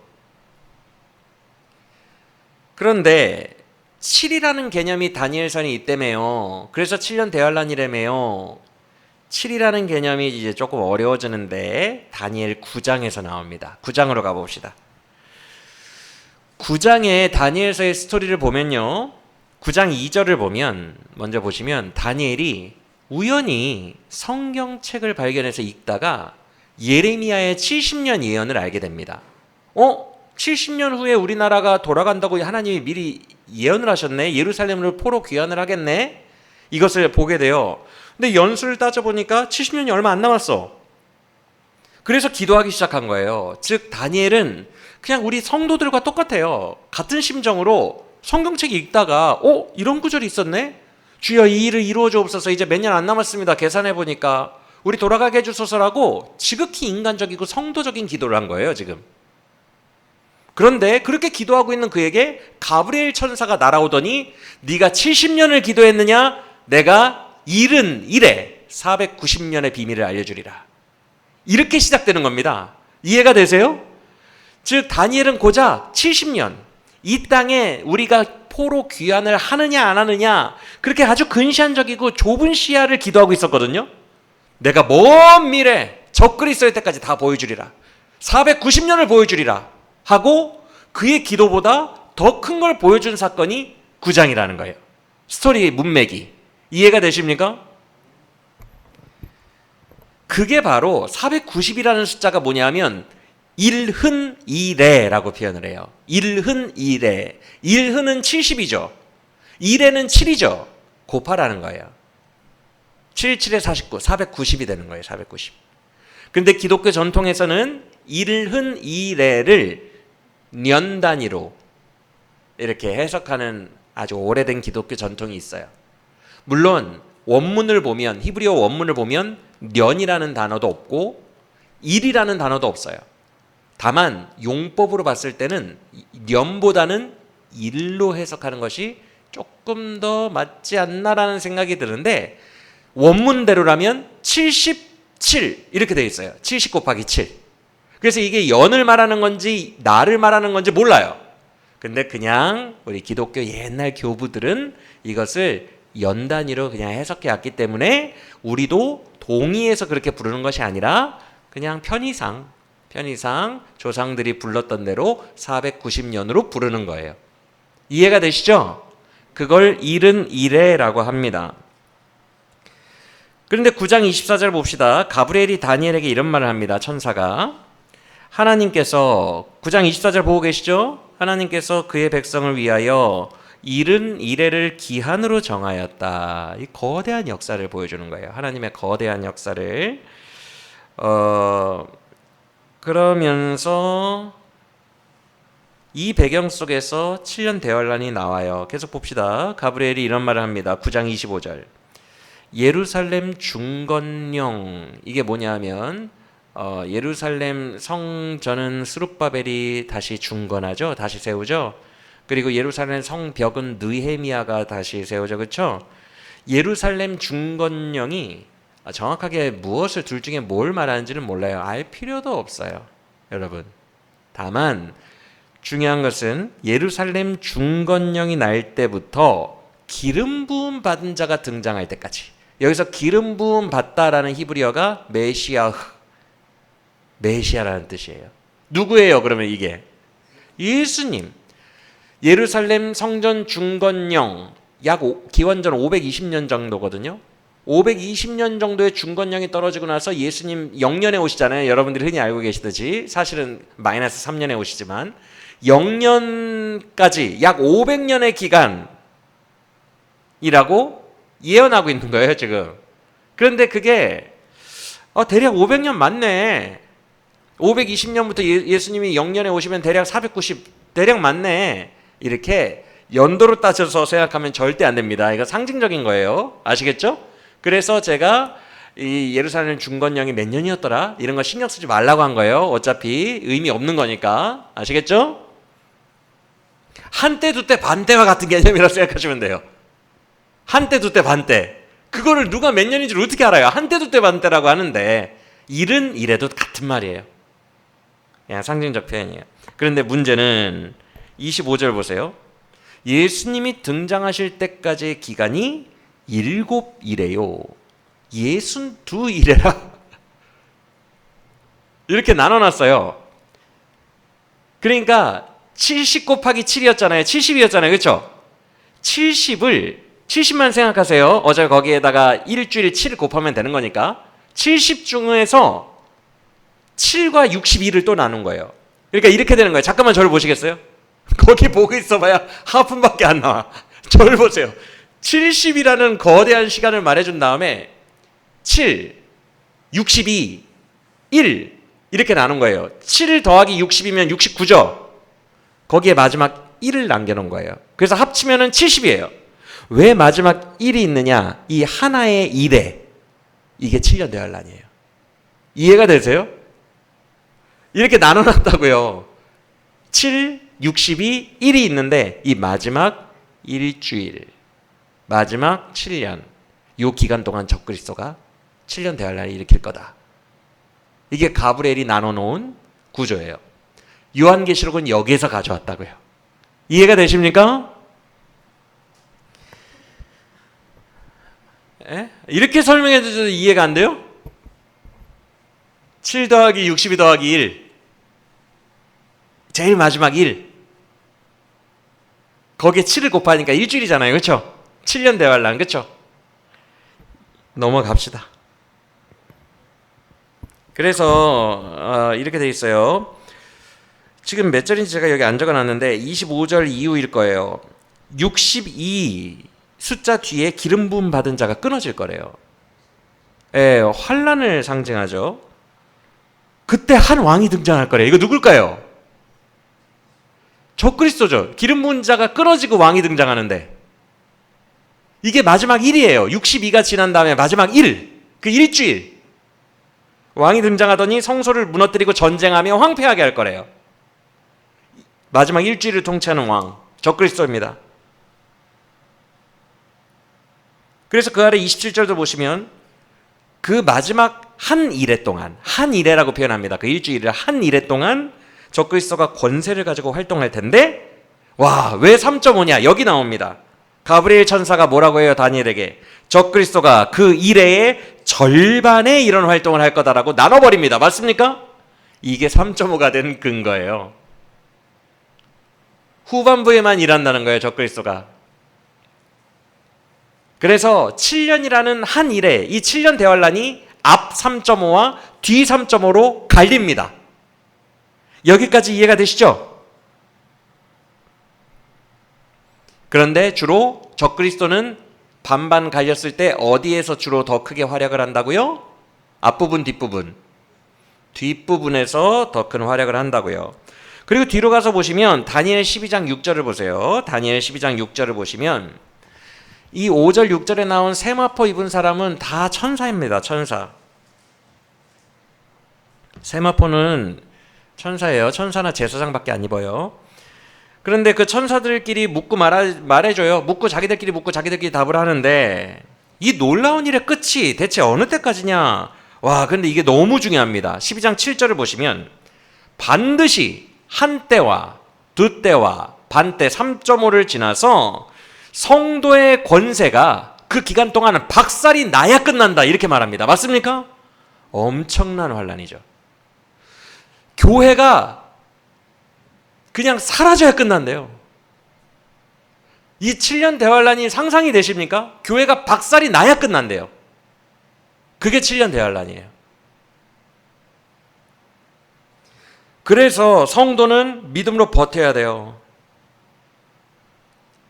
그런데 7이라는 개념이 다니엘서에 있다며요. 그래서 7년 대환란이라며요. 7이라는 개념이 이제 조금 어려워지는데 다니엘 9장에서 나옵니다. 9장으로 가봅시다. 9장의 다니엘서의 스토리를 보면요. 9장 2절을 보면 먼저 보시면 다니엘이 우연히 성경책을 발견해서 읽다가 예레미야의 70년 예언을 알게 됩니다. 70년 후에 우리나라가 돌아간다고 하나님이 미리 예언을 하셨네. 예루살렘을 포로 귀환을 하겠네. 이것을 보게 돼요. 근데 연수를 따져보니까 70년이 얼마 안 남았어. 그래서 기도하기 시작한 거예요. 즉 다니엘은 그냥 우리 성도들과 똑같아요. 같은 심정으로 성경책 읽다가 이런 구절이 있었네. 주여 이 일을 이루어 주옵소서. 이제 몇 년 안 남았습니다. 계산해 보니까 우리 돌아가게 해주소서라고 지극히 인간적이고 성도적인 기도를 한 거예요. 지금. 그런데 그렇게 기도하고 있는 그에게 가브리엘 천사가 날아오더니 네가 70년을 기도했느냐? 내가 71에 490년의 비밀을 알려주리라. 이렇게 시작되는 겁니다. 이해가 되세요? 즉 다니엘은 고작 70년 이 땅에 우리가 포로 귀환을 하느냐 안 하느냐 그렇게 아주 근시안적이고 좁은 시야를 기도하고 있었거든요. 내가 먼 미래 적그리스도의 때까지 다 보여주리라. 490년을 보여주리라 하고 그의 기도보다 더 큰 걸 보여준 사건이 9장이라는 거예요. 스토리의 문맥이. 이해가 되십니까? 그게 바로 490이라는 숫자가 뭐냐면 일흔이래라고 표현을 해요. 일흔이래. 일흔은 70이죠. 이래는 7이죠. 곱하라는 거예요. 77에 49, 490이 되는 거예요. 490. 그런데 기독교 전통에서는 일흔이래를 년 단위로 이렇게 해석하는 아주 오래된 기독교 전통이 있어요. 물론 원문을 보면 히브리어 원문을 보면 년이라는 단어도 없고 일이라는 단어도 없어요. 다만 용법으로 봤을 때는 년보다는 일로 해석하는 것이 조금 더 맞지 않나라는 생각이 드는데 원문대로라면 77 이렇게 되어 있어요. 70 곱하기 7. 그래서 이게 연을 말하는 건지 날을 말하는 건지 몰라요. 근데 그냥 우리 기독교 옛날 교부들은 이것을 연 단위로 그냥 해석해 왔기 때문에 우리도 동의해서 그렇게 부르는 것이 아니라 그냥 편의상 조상들이 불렀던 대로 490년으로 부르는 거예요. 이해가 되시죠? 그걸 일은 이래라고 합니다. 그런데 9장 24절 봅시다. 가브리엘이 다니엘에게 이런 말을 합니다. 천사가 하나님께서 9장 24절 보고 계시죠? 하나님께서 그의 백성을 위하여 이른 이래를 기한으로 정하였다. 이 거대한 역사를 보여주는 거예요. 하나님의 거대한 역사를. 그러면서 이 배경 속에서 7년 대환란이 나와요. 계속 봅시다. 가브리엘이 이런 말을 합니다. 9장 25절. 예루살렘 중건령, 이게 뭐냐면 예루살렘 성전은 스룹바벨이 다시 중건하죠. 다시 세우죠. 그리고 예루살렘 성벽은 느헤미야가 다시 세우죠. 그렇죠? 예루살렘 중건령이 정확하게 무엇을 둘 중에 뭘 말하는지는 몰라요. 알 필요도 없어요. 여러분. 다만 중요한 것은 예루살렘 중건령이 날 때부터 기름 부음 받은 자가 등장할 때까지. 여기서 기름 부음 받다라는 히브리어가 메시아라는 뜻이에요. 누구예요? 그러면 이게 예수님. 예루살렘 성전 중건령 약 기원전 520년 정도거든요. 520년 정도의 중건령이 떨어지고 나서 예수님 0년에 오시잖아요. 여러분들이 흔히 알고 계시듯이. 사실은 마이너스 3년에 오시지만 0년까지 약 500년의 기간이라고 예언하고 있는 거예요, 지금. 그런데 그게 대략 500년 맞네. 520년부터 예수님이 0년에 오시면 대략 490, 대략 맞네. 이렇게 연도로 따져서 생각하면 절대 안 됩니다. 이거 상징적인 거예요. 아시겠죠? 그래서 제가 이 예루살렘 중건령이 몇 년이었더라? 이런 거 신경 쓰지 말라고 한 거예요. 어차피 의미 없는 거니까. 아시겠죠? 한때 두때 반때와 같은 개념이라고 생각하시면 돼요. 한때 두때 반때. 그거를 누가 몇 년인지를 어떻게 알아요? 한때 두때 반때라고 하는데 일은 이래도 같은 말이에요. 그냥 상징적 표현이에요. 그런데 문제는 25절 보세요. 예수님이 등장하실 때까지의 기간이 7일에요. 62일에라. 이렇게 나눠놨어요. 그러니까 70 곱하기 7이었잖아요. 70이었잖아요. 그렇죠? 70만 생각하세요. 어차피 거기에다가 일주일 7을 곱하면 되는 거니까 70 중에서 7과 62를 또 나눈 거예요. 그러니까 이렇게 되는 거예요. 잠깐만 저를 보시겠어요? 거기 보고 있어봐야 하품밖에 안 나와. 저를 보세요. 70이라는 거대한 시간을 말해준 다음에 7, 62, 1 이렇게 나눈 거예요. 7 더하기 60이면 69죠. 거기에 마지막 1을 남겨놓은 거예요. 그래서 합치면 70이에요. 왜 마지막 1이 있느냐? 이 하나의 일에 이게 7년 대환란이에요. 이해가 되세요? 이렇게 나눠놨다고요. 7, 62, 1이 있는데 이 마지막 일주일, 마지막 7년, 이 기간 동안 적그리스도가 7년 대환란을 일으킬 거다. 이게 가브리엘이 나눠놓은 구조예요. 요한계시록은 여기에서 가져왔다고요. 이해가 되십니까? 이렇게 설명해 주셔도 이해가 안 돼요? 7 더하기 62 더하기 1 제일 마지막 1 거기에 7을 곱하니까 일주일이잖아요. 그렇죠? 7년 대환란. 그렇죠? 넘어갑시다. 그래서 이렇게 돼 있어요. 지금 몇 절인지 제가 여기 안 적어놨는데 25절 이후일 거예요. 62 숫자 뒤에 기름 부음 받은 자가 끊어질 거래요. 환란을 상징하죠. 그때 한 왕이 등장할 거래요. 이거 누굴까요? 적그리스도죠. 기름 부은 자가 끊어지고 왕이 등장하는데 이게 마지막 1이에요. 62가 지난 다음에 마지막 1, 그 일주일 왕이 등장하더니 성소를 무너뜨리고 전쟁하며 황폐하게 할 거래요. 마지막 일주일을 통치하는 왕, 적그리스도입니다. 그래서 그 아래 27절도 보시면 그 마지막 한 일해 동안, 한 일해라고 표현합니다. 그 일주일을 한 일해 동안 적그리스도가 권세를 가지고 활동할 텐데, 와, 왜 3.5냐? 여기 나옵니다. 가브리엘 천사가 뭐라고 해요? 다니엘에게 적그리스도가 그 일해의 절반의 이런 활동을 할 거다라고 나눠버립니다. 맞습니까? 이게 3.5가 된 근거예요. 후반부에만 일한다는 거예요. 적그리스도가. 그래서 7년이라는 한 일에 이 7년 대환란이 앞 3.5와 뒤 3.5로 갈립니다. 여기까지 이해가 되시죠? 그런데 주로 적그리스도는 반반 갈렸을 때 어디에서 주로 더 크게 활약을 한다고요? 앞부분, 뒷부분. 뒷부분에서 더 큰 활약을 한다고요. 그리고 뒤로 가서 보시면 다니엘 12장 6절을 보세요. 다니엘 12장 6절을 보시면 이 5절 6절에 나온 세마포 입은 사람은 다 천사입니다. 천사. 세마포는 천사예요. 천사나 제사장밖에 안 입어요. 그런데 그 천사들끼리 묻고 말해줘요. 묻고 자기들끼리 답을 하는데 이 놀라운 일의 끝이 대체 어느 때까지냐? 와, 근데 이게 너무 중요합니다. 12장 7절을 보시면 반드시 한 때와 두 때와 반때 3.5를 지나서 성도의 권세가 그 기간 동안은 박살이 나야 끝난다 이렇게 말합니다. 맞습니까? 엄청난 환란이죠. 교회가 그냥 사라져야 끝난대요. 이 7년 대환란이 상상이 되십니까? 교회가 박살이 나야 끝난대요. 그게 7년 대환란이에요. 그래서 성도는 믿음으로 버텨야 돼요.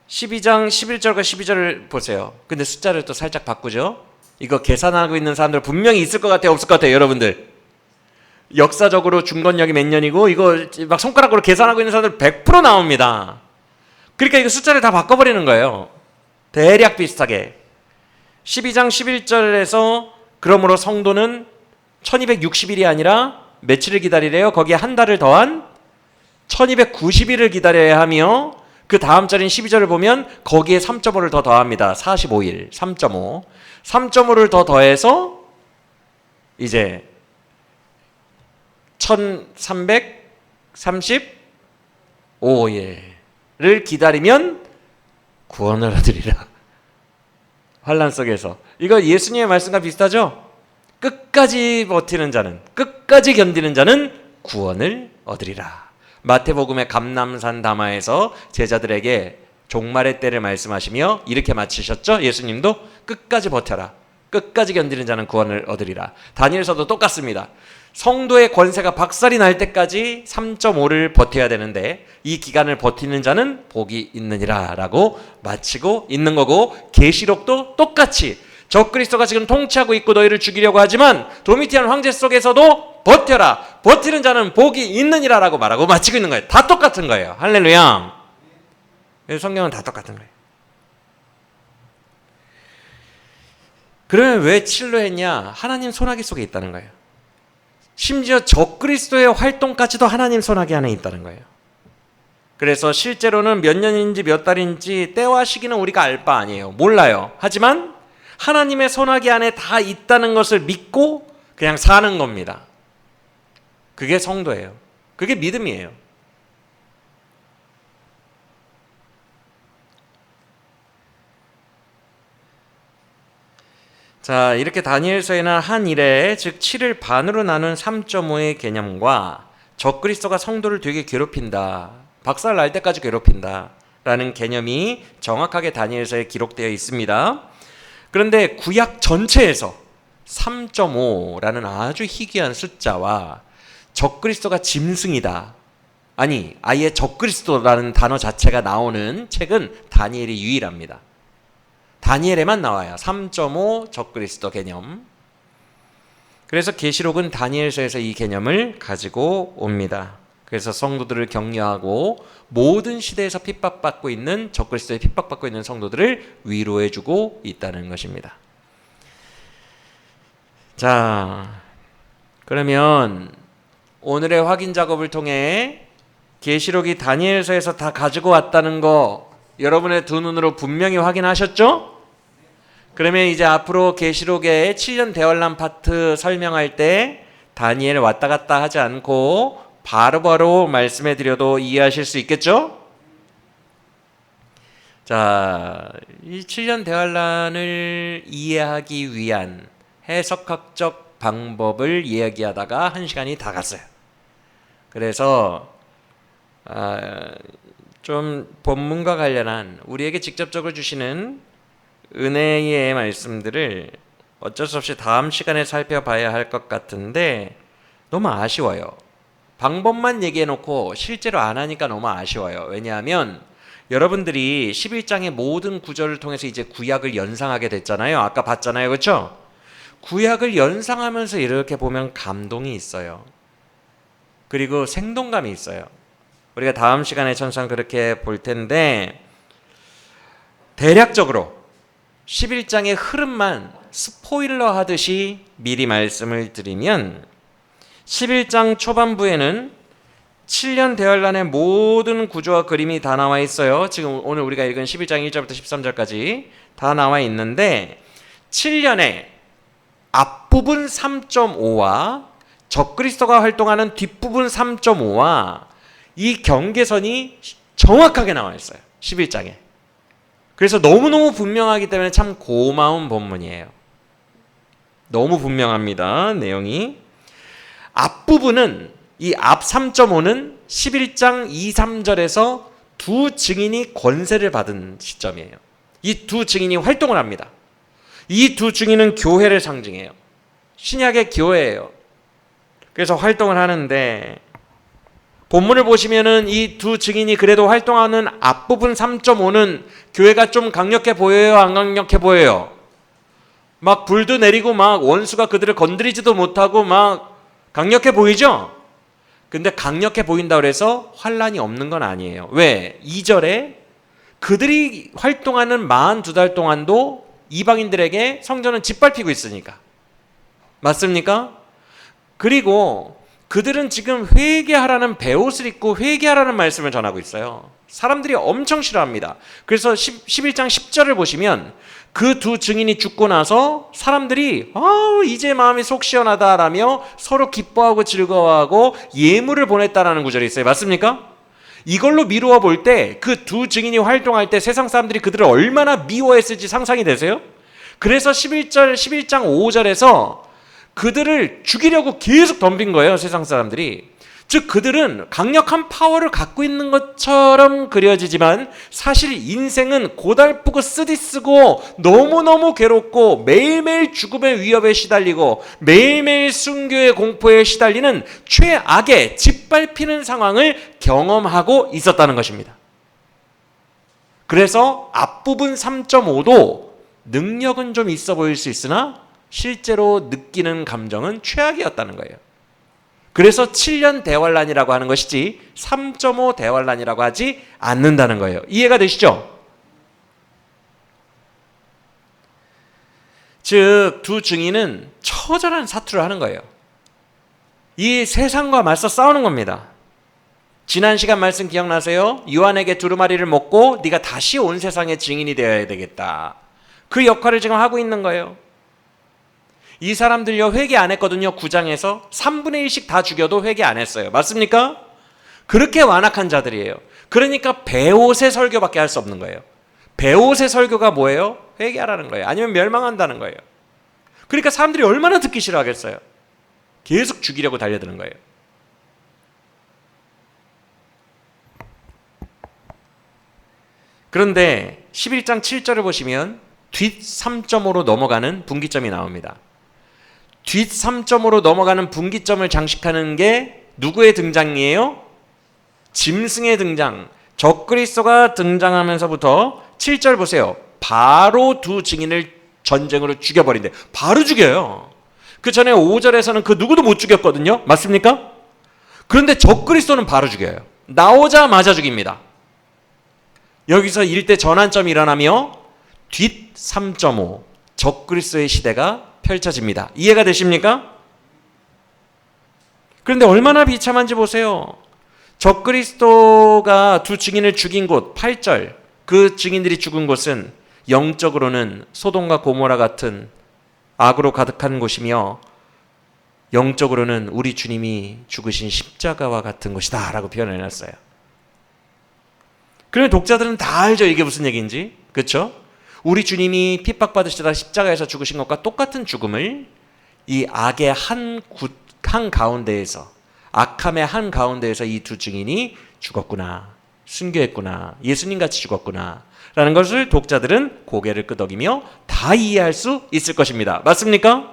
12장 11절과 12절을 보세요. 근데 숫자를 또 살짝 바꾸죠. 이거 계산하고 있는 사람들 분명히 있을 것 같아요, 없을 것 같아요, 여러분들? 역사적으로 중건력이 몇 년이고 이거 막 손가락으로 계산하고 있는 사람들 100% 나옵니다. 그러니까 이거 숫자를 다 바꿔버리는 거예요. 대략 비슷하게. 12장 11절에서 그러므로 성도는 1260일이 아니라 며칠을 기다리래요? 거기에 한 달을 더한 1290일을 기다려야 하며 그 다음 절인 12절을 보면 거기에 3.5를 더 더합니다. 45일, 3.5. 3.5를 더 더해서 이제 1335일을 기다리면 구원을 얻으리라. 환란 속에서. 이거 예수님의 말씀과 비슷하죠? 끝까지 버티는 자는, 끝까지 견디는 자는 구원을 얻으리라. 마태복음의 감람산 담화에서 제자들에게 종말의 때를 말씀하시며 이렇게 마치셨죠? 예수님도 끝까지 버텨라. 끝까지 견디는 자는 구원을 얻으리라. 다니엘서도 똑같습니다. 성도의 권세가 박살이 날 때까지 3.5를 버텨야 되는데 이 기간을 버티는 자는 복이 있느니라 라고 마치고 있는 거고, 계시록도 똑같이 적그리스도가 지금 통치하고 있고 너희를 죽이려고 하지만 도미티안 황제 속에서도 버텨라. 버티는 자는 복이 있느니라 라고 말하고 마치고 있는 거예요. 다 똑같은 거예요. 할렐루야. 성경은 다 똑같은 거예요. 그러면 왜 7로 했냐? 하나님 손아귀 속에 있다는 거예요. 심지어 적그리스도의 활동까지도 하나님 손아귀 안에 있다는 거예요. 그래서 실제로는 몇 년인지 몇 달인지 때와 시기는 우리가 알 바 아니에요. 몰라요. 하지만 하나님의 손아귀 안에 다 있다는 것을 믿고 그냥 사는 겁니다. 그게 성도예요. 그게 믿음이에요. 자, 이렇게 다니엘서에는 한 일에, 즉 7을 반으로 나눈 3.5의 개념과 적그리스도가 성도를 되게 괴롭힌다, 박살 날 때까지 괴롭힌다 라는 개념이 정확하게 다니엘서에 기록되어 있습니다. 그런데 구약 전체에서 3.5라는 아주 희귀한 숫자와 적그리스도가 짐승이다, 아니 아예 적그리스도라는 단어 자체가 나오는 책은 다니엘이 유일합니다. 다니엘에만 나와요. 3.5 적그리스도 개념. 그래서 계시록은 다니엘서에서 이 개념을 가지고 옵니다. 그래서 성도들을 격려하고 모든 시대에서 핍박받고 있는, 적그리스도에 핍박받고 있는 성도들을 위로해주고 있다는 것입니다. 자, 그러면 오늘의 확인 작업을 통해 계시록이 다니엘서에서 다 가지고 왔다는 거 여러분의 두 눈으로 분명히 확인하셨죠? 그러면 이제 앞으로 계시록의 7년 대환란 파트 설명할 때 다니엘 왔다 갔다 하지 않고 바로바로 말씀해 드려도 이해하실 수 있겠죠? 자, 이 7년 대환란을 이해하기 위한 해석학적 방법을 이야기하다가 1시간이 다 갔어요. 그래서 좀 본문과 관련한 우리에게 직접적으로 주시는 은혜의 말씀들을 어쩔 수 없이 다음 시간에 살펴봐야 할 것 같은데 너무 아쉬워요. 방법만 얘기해놓고 실제로 안 하니까 너무 아쉬워요. 왜냐하면 여러분들이 11장의 모든 구절을 통해서 이제 구약을 연상하게 됐잖아요. 아까 봤잖아요. 그렇죠? 구약을 연상하면서 이렇게 보면 감동이 있어요. 그리고 생동감이 있어요. 우리가 다음 시간에 천상 그렇게 볼 텐데, 대략적으로 11장의 흐름만 스포일러 하듯이 미리 말씀을 드리면, 11장 초반부에는 7년 대환란의 모든 구조와 그림이 다 나와 있어요. 지금 오늘 우리가 읽은 11장 1절부터 13절까지 다 나와 있는데, 7년의 앞부분 3.5와 적그리스도가 활동하는 뒷부분 3.5와 이 경계선이 정확하게 나와 있어요. 11장에. 그래서 너무너무 분명하기 때문에 참 고마운 본문이에요. 너무 분명합니다. 내용이. 앞부분은 이 앞 3.5는 11장 2, 3절에서 두 증인이 권세를 받은 시점이에요. 이 두 증인이 활동을 합니다. 이 두 증인은 교회를 상징해요. 신약의 교회예요. 그래서 활동을 하는데, 본문을 보시면은 이 두 증인이 그래도 활동하는 앞부분 3.5는 교회가 좀 강력해 보여요? 안 강력해 보여요? 막 불도 내리고 막 원수가 그들을 건드리지도 못하고 막 강력해 보이죠? 근데 강력해 보인다고 해서 환란이 없는 건 아니에요. 왜? 2절에 그들이 활동하는 42달 동안도 이방인들에게 성전은 짓밟히고 있으니까. 맞습니까? 그리고 그들은 지금 회개하라는 베옷을 입고 회개하라는 말씀을 전하고 있어요. 사람들이 엄청 싫어합니다. 그래서 11장 10절을 보시면 그 두 증인이 죽고 나서 사람들이 이제 마음이 속 시원하다라며 서로 기뻐하고 즐거워하고 예물을 보냈다라는 구절이 있어요. 맞습니까? 이걸로 미루어 볼 때 그 두 증인이 활동할 때 세상 사람들이 그들을 얼마나 미워했을지 상상이 되세요? 그래서 11장 5절에서 그들을 죽이려고 계속 덤빈 거예요. 세상 사람들이. 즉 그들은 강력한 파워를 갖고 있는 것처럼 그려지지만 사실 인생은 고달프고 쓰디쓰고 너무너무 괴롭고 매일매일 죽음의 위협에 시달리고 매일매일 순교의 공포에 시달리는 최악의 짓밟히는 상황을 경험하고 있었다는 것입니다. 그래서 앞부분 3.5도 능력은 좀 있어 보일 수 있으나 실제로 느끼는 감정은 최악이었다는 거예요. 그래서 7년 대환란이라고 하는 것이지 3.5 대환란이라고 하지 않는다는 거예요. 이해가 되시죠? 즉 두 증인은 처절한 사투를 하는 거예요. 이 세상과 맞서 싸우는 겁니다. 지난 시간 말씀 기억나세요? 요한에게 두루마리를 먹고 네가 다시 온 세상의 증인이 되어야 되겠다. 그 역할을 지금 하고 있는 거예요. 이 사람들요 회개 안 했거든요. 9장에서 3분의 1씩 다 죽여도 회개 안 했어요. 맞습니까? 그렇게 완악한 자들이에요. 그러니까 베옷의 설교밖에 할 수 없는 거예요. 베옷의 설교가 뭐예요? 회개하라는 거예요. 아니면 멸망한다는 거예요. 그러니까 사람들이 얼마나 듣기 싫어하겠어요. 계속 죽이려고 달려드는 거예요. 그런데 11장 7절을 보시면 뒷 3.5로 넘어가는 분기점이 나옵니다. 뒷 3.5로 넘어가는 분기점을 장식하는 게 누구의 등장이에요? 짐승의 등장. 적그리스도가 등장하면서부터 7절 보세요. 바로 두 증인을 전쟁으로 죽여버린대. 바로 죽여요. 그 전에 5절에서는 그 누구도 못 죽였거든요. 맞습니까? 그런데 적그리스도는 바로 죽여요. 나오자마자 죽입니다. 여기서 일대 전환점이 일어나며 뒷 3.5 적그리스도의 시대가 펼쳐집니다. 이해가 되십니까? 그런데 얼마나 비참한지 보세요. 적그리스도가 두 증인을 죽인 곳 8절 그 증인들이 죽은 곳은 영적으로는 소돔과 고모라 같은 악으로 가득한 곳이며 영적으로는 우리 주님이 죽으신 십자가와 같은 곳이다 라고 표현해놨어요. 그러면 독자들은 다 알죠. 이게 무슨 얘기인지. 그렇죠? 우리 주님이 핍박받으시다 십자가에서 죽으신 것과 똑같은 죽음을 이 악의 한 가운데에서 악함의 한 가운데에서 이 두 증인이 죽었구나. 순교했구나. 예수님같이 죽었구나. 라는 것을 독자들은 고개를 끄덕이며 다 이해할 수 있을 것입니다. 맞습니까?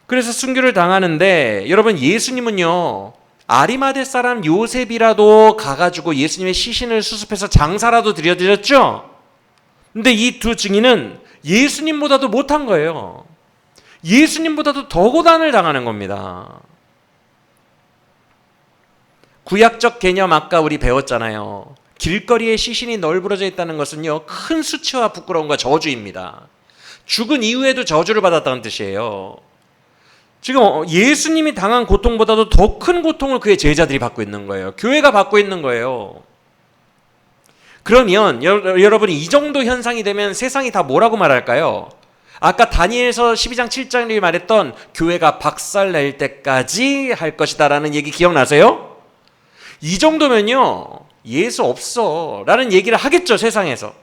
그래서 순교를 당하는데 여러분 예수님은요. 아리마대 사람 요셉이라도 가가지고 예수님의 시신을 수습해서 장사라도 드려드렸죠. 근데 이 두 증인은 예수님보다도 못한 거예요. 예수님보다도 더 고난을 당하는 겁니다. 구약적 개념 아까 우리 배웠잖아요. 길거리에 시신이 널브러져 있다는 것은요, 큰 수치와 부끄러움과 저주입니다. 죽은 이후에도 저주를 받았다는 뜻이에요. 지금 예수님이 당한 고통보다도 더 큰 고통을 그의 제자들이 받고 있는 거예요. 교회가 받고 있는 거예요. 그러면 여러분이 이 정도 현상이 되면 세상이 다 뭐라고 말할까요? 아까 다니엘서 12장 7장이 말했던 교회가 박살낼 때까지 할 것이다 라는 얘기 기억나세요? 이 정도면요, 예수 없어 라는 얘기를 하겠죠, 세상에서.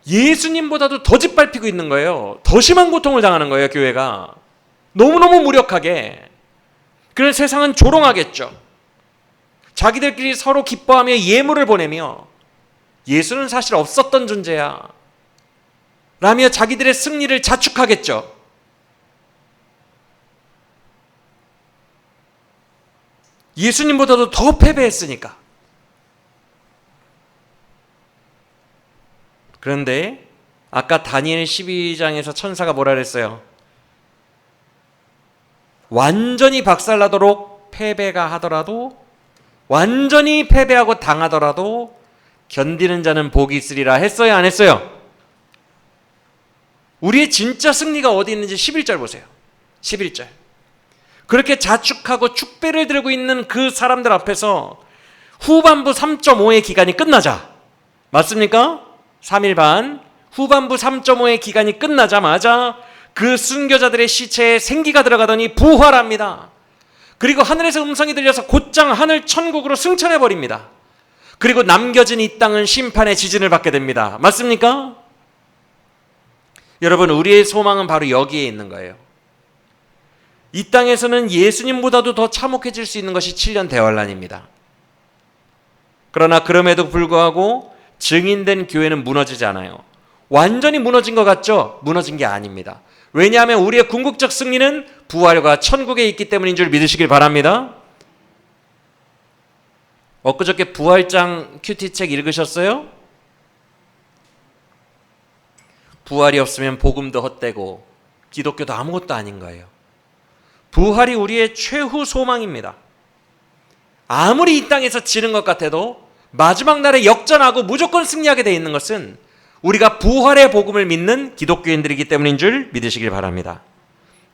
예수님보다도 더 짓밟히고 있는 거예요. 더 심한 고통을 당하는 거예요, 교회가. 너무너무 무력하게. 그래서 세상은 조롱하겠죠. 자기들끼리 서로 기뻐하며 예물을 보내며 예수는 사실 없었던 존재야 라며 자기들의 승리를 자축하겠죠. 예수님보다도 더 패배했으니까. 그런데 아까 다니엘 12장에서 천사가 뭐라 그랬어요? 완전히 박살나도록 패배가 하더라도, 완전히 패배하고 당하더라도 견디는 자는 복이 있으리라 했어요, 안 했어요? 우리의 진짜 승리가 어디 있는지 11절 보세요. 11절. 그렇게 자축하고 축배를 들고 있는 그 사람들 앞에서 후반부 3.5의 기간이 끝나자, 맞습니까? 3일 반 후반부 3.5의 기간이 끝나자마자 그 순교자들의 시체에 생기가 들어가더니 부활합니다. 그리고 하늘에서 음성이 들려서 곧장 하늘 천국으로 승천해버립니다. 그리고 남겨진 이 땅은 심판의 지진을 받게 됩니다. 맞습니까? 여러분, 우리의 소망은 바로 여기에 있는 거예요. 이 땅에서는 예수님보다도 더 참혹해질 수 있는 것이 7년 대환란입니다. 그러나 그럼에도 불구하고 증인된 교회는 무너지지 않아요. 완전히 무너진 것 같죠? 무너진 게 아닙니다. 왜냐하면 우리의 궁극적 승리는 부활과 천국에 있기 때문인 줄 믿으시길 바랍니다. 엊그저께 부활장 큐티책 읽으셨어요? 부활이 없으면 복음도 헛되고 기독교도 아무것도 아닌 거예요. 부활이 우리의 최후 소망입니다. 아무리 이 땅에서 지는 것 같아도 마지막 날에 역전하고 무조건 승리하게 되어 있는 것은 우리가 부활의 복음을 믿는 기독교인들이기 때문인 줄 믿으시길 바랍니다.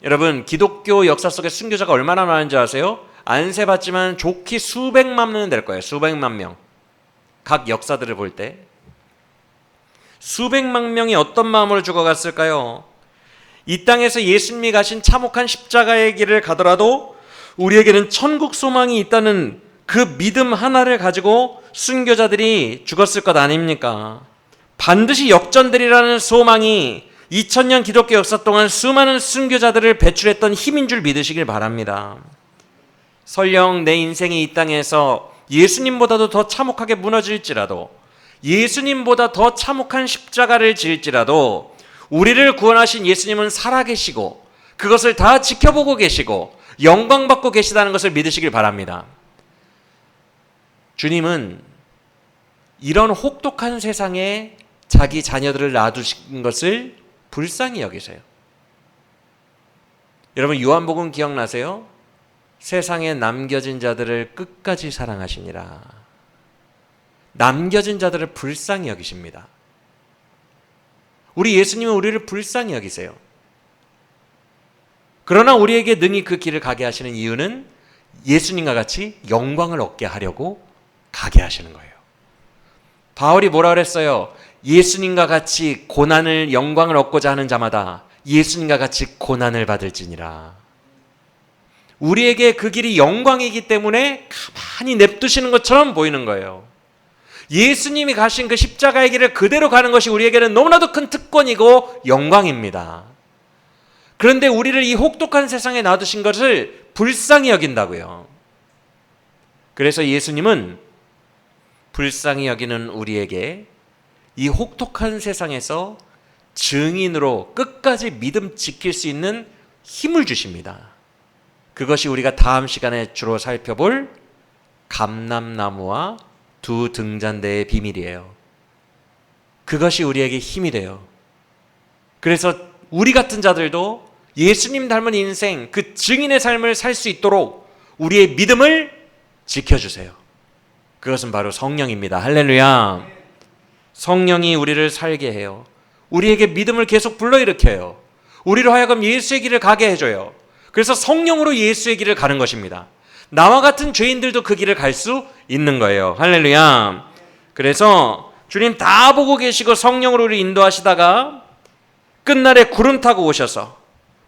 여러분, 기독교 역사 속에 순교자가 얼마나 많은지 아세요? 안 세봤지만 좋게 수백만 명은 될 거예요. 수백만 명. 각 역사들을 볼 때 수백만 명이 어떤 마음으로 죽어갔을까요? 이 땅에서 예수님이 가신 참혹한 십자가의 길을 가더라도 우리에게는 천국 소망이 있다는 그 믿음 하나를 가지고 순교자들이 죽었을 것 아닙니까? 반드시 역전되리라는 소망이 2000년 기독교 역사 동안 수많은 순교자들을 배출했던 힘인 줄 믿으시길 바랍니다. 설령 내 인생이 이 땅에서 예수님보다도 더 참혹하게 무너질지라도, 예수님보다 더 참혹한 십자가를 질지라도 우리를 구원하신 예수님은 살아계시고 그것을 다 지켜보고 계시고 영광받고 계시다는 것을 믿으시길 바랍니다. 주님은 이런 혹독한 세상에 자기 자녀들을 놔두신 것을 불쌍히 여기세요. 여러분, 요한복음 기억나세요? 세상에 남겨진 자들을 끝까지 사랑하시니라. 남겨진 자들을 불쌍히 여기십니다. 우리 예수님은 우리를 불쌍히 여기세요. 그러나 우리에게 능히 그 길을 가게 하시는 이유는 예수님과 같이 영광을 얻게 하려고 가게 하시는 거예요. 바울이 뭐라 그랬어요? 예수님과 같이 고난을, 영광을 얻고자 하는 자마다 예수님과 같이 고난을 받을지니라. 우리에게 그 길이 영광이기 때문에 가만히 냅두시는 것처럼 보이는 거예요. 예수님이 가신 그 십자가의 길을 그대로 가는 것이 우리에게는 너무나도 큰 특권이고 영광입니다. 그런데 우리를 이 혹독한 세상에 놔두신 것을 불쌍히 여긴다고요. 그래서 예수님은 불쌍히 여기는 우리에게 이 혹독한 세상에서 증인으로 끝까지 믿음 지킬 수 있는 힘을 주십니다. 그것이 우리가 다음 시간에 주로 살펴볼 감람나무와 두 등잔대의 비밀이에요. 그것이 우리에게 힘이 돼요. 그래서 우리 같은 자들도 예수님 닮은 인생, 그 증인의 삶을 살 수 있도록 우리의 믿음을 지켜주세요. 그것은 바로 성령입니다. 할렐루야. 성령이 우리를 살게 해요. 우리에게 믿음을 계속 불러일으켜요. 우리로 하여금 예수의 길을 가게 해줘요. 그래서 성령으로 예수의 길을 가는 것입니다. 나와 같은 죄인들도 그 길을 갈 수 있는 거예요. 할렐루야. 그래서 주님 다 보고 계시고 성령으로 우리 인도하시다가 끝날에 구름 타고 오셔서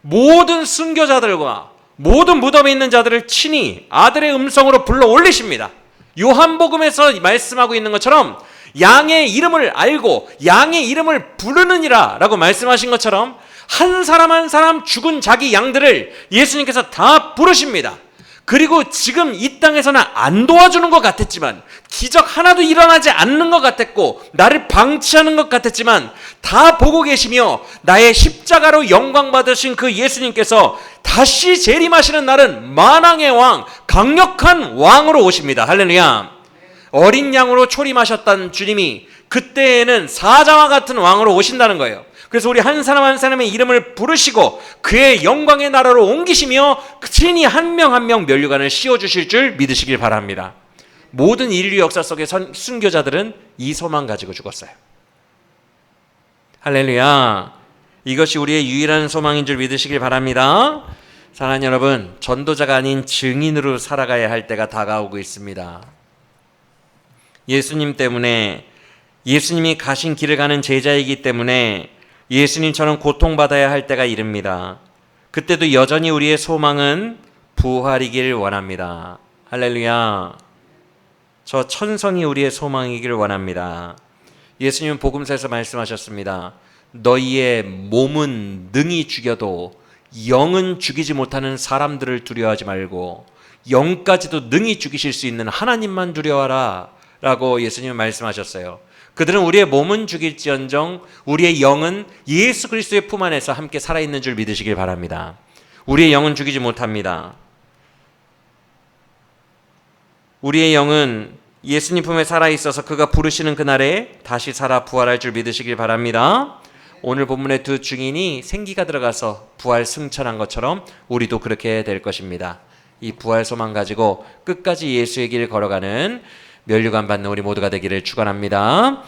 모든 순교자들과 모든 무덤에 있는 자들을 친히 아들의 음성으로 불러 올리십니다. 요한복음에서 말씀하고 있는 것처럼 양의 이름을 알고 양의 이름을 부르느니라 라고 말씀하신 것처럼 한 사람 한 사람 죽은 자기 양들을 예수님께서 다 부르십니다. 그리고 지금 이 땅에서는 안 도와주는 것 같았지만, 기적 하나도 일어나지 않는 것 같았고 나를 방치하는 것 같았지만 다 보고 계시며 나의 십자가로 영광 받으신 그 예수님께서 다시 재림하시는 날은 만왕의 왕, 강력한 왕으로 오십니다. 할렐루야. 어린 양으로 초림하셨던 주님이 그때에는 사자와 같은 왕으로 오신다는 거예요. 그래서 우리 한 사람 한 사람의 이름을 부르시고 그의 영광의 나라로 옮기시며 친히 한 명 한 명 면류관을 씌워주실 줄 믿으시길 바랍니다. 모든 인류 역사 속의 순교자들은 이 소망 가지고 죽었어요. 할렐루야. 이것이 우리의 유일한 소망인 줄 믿으시길 바랍니다. 사랑하는 여러분, 전도자가 아닌 증인으로 살아가야 할 때가 다가오고 있습니다. 예수님 때문에, 예수님이 가신 길을 가는 제자이기 때문에 예수님처럼 고통받아야 할 때가 이릅니다. 그때도 여전히 우리의 소망은 부활이길 원합니다. 할렐루야. 저 천성이 우리의 소망이길 원합니다. 예수님은 복음서에서 말씀하셨습니다. 너희의 몸은 능히 죽여도 영은 죽이지 못하는 사람들을 두려워하지 말고 영까지도 능히 죽이실 수 있는 하나님만 두려워하라 라고 예수님은 말씀하셨어요. 그들은 우리의 몸은 죽일지언정 우리의 영은 예수 그리스도의 품 안에서 함께 살아있는 줄 믿으시길 바랍니다. 우리의 영은 죽이지 못합니다. 우리의 영은 예수님 품에 살아있어서 그가 부르시는 그날에 다시 살아 부활할 줄 믿으시길 바랍니다. 오늘 본문의 두 증인이 생기가 들어가서 부활 승천한 것처럼 우리도 그렇게 될 것입니다. 이 부활 소망 가지고 끝까지 예수의 길을 걸어가는 면류관 받는 우리 모두가 되기를 축원합니다.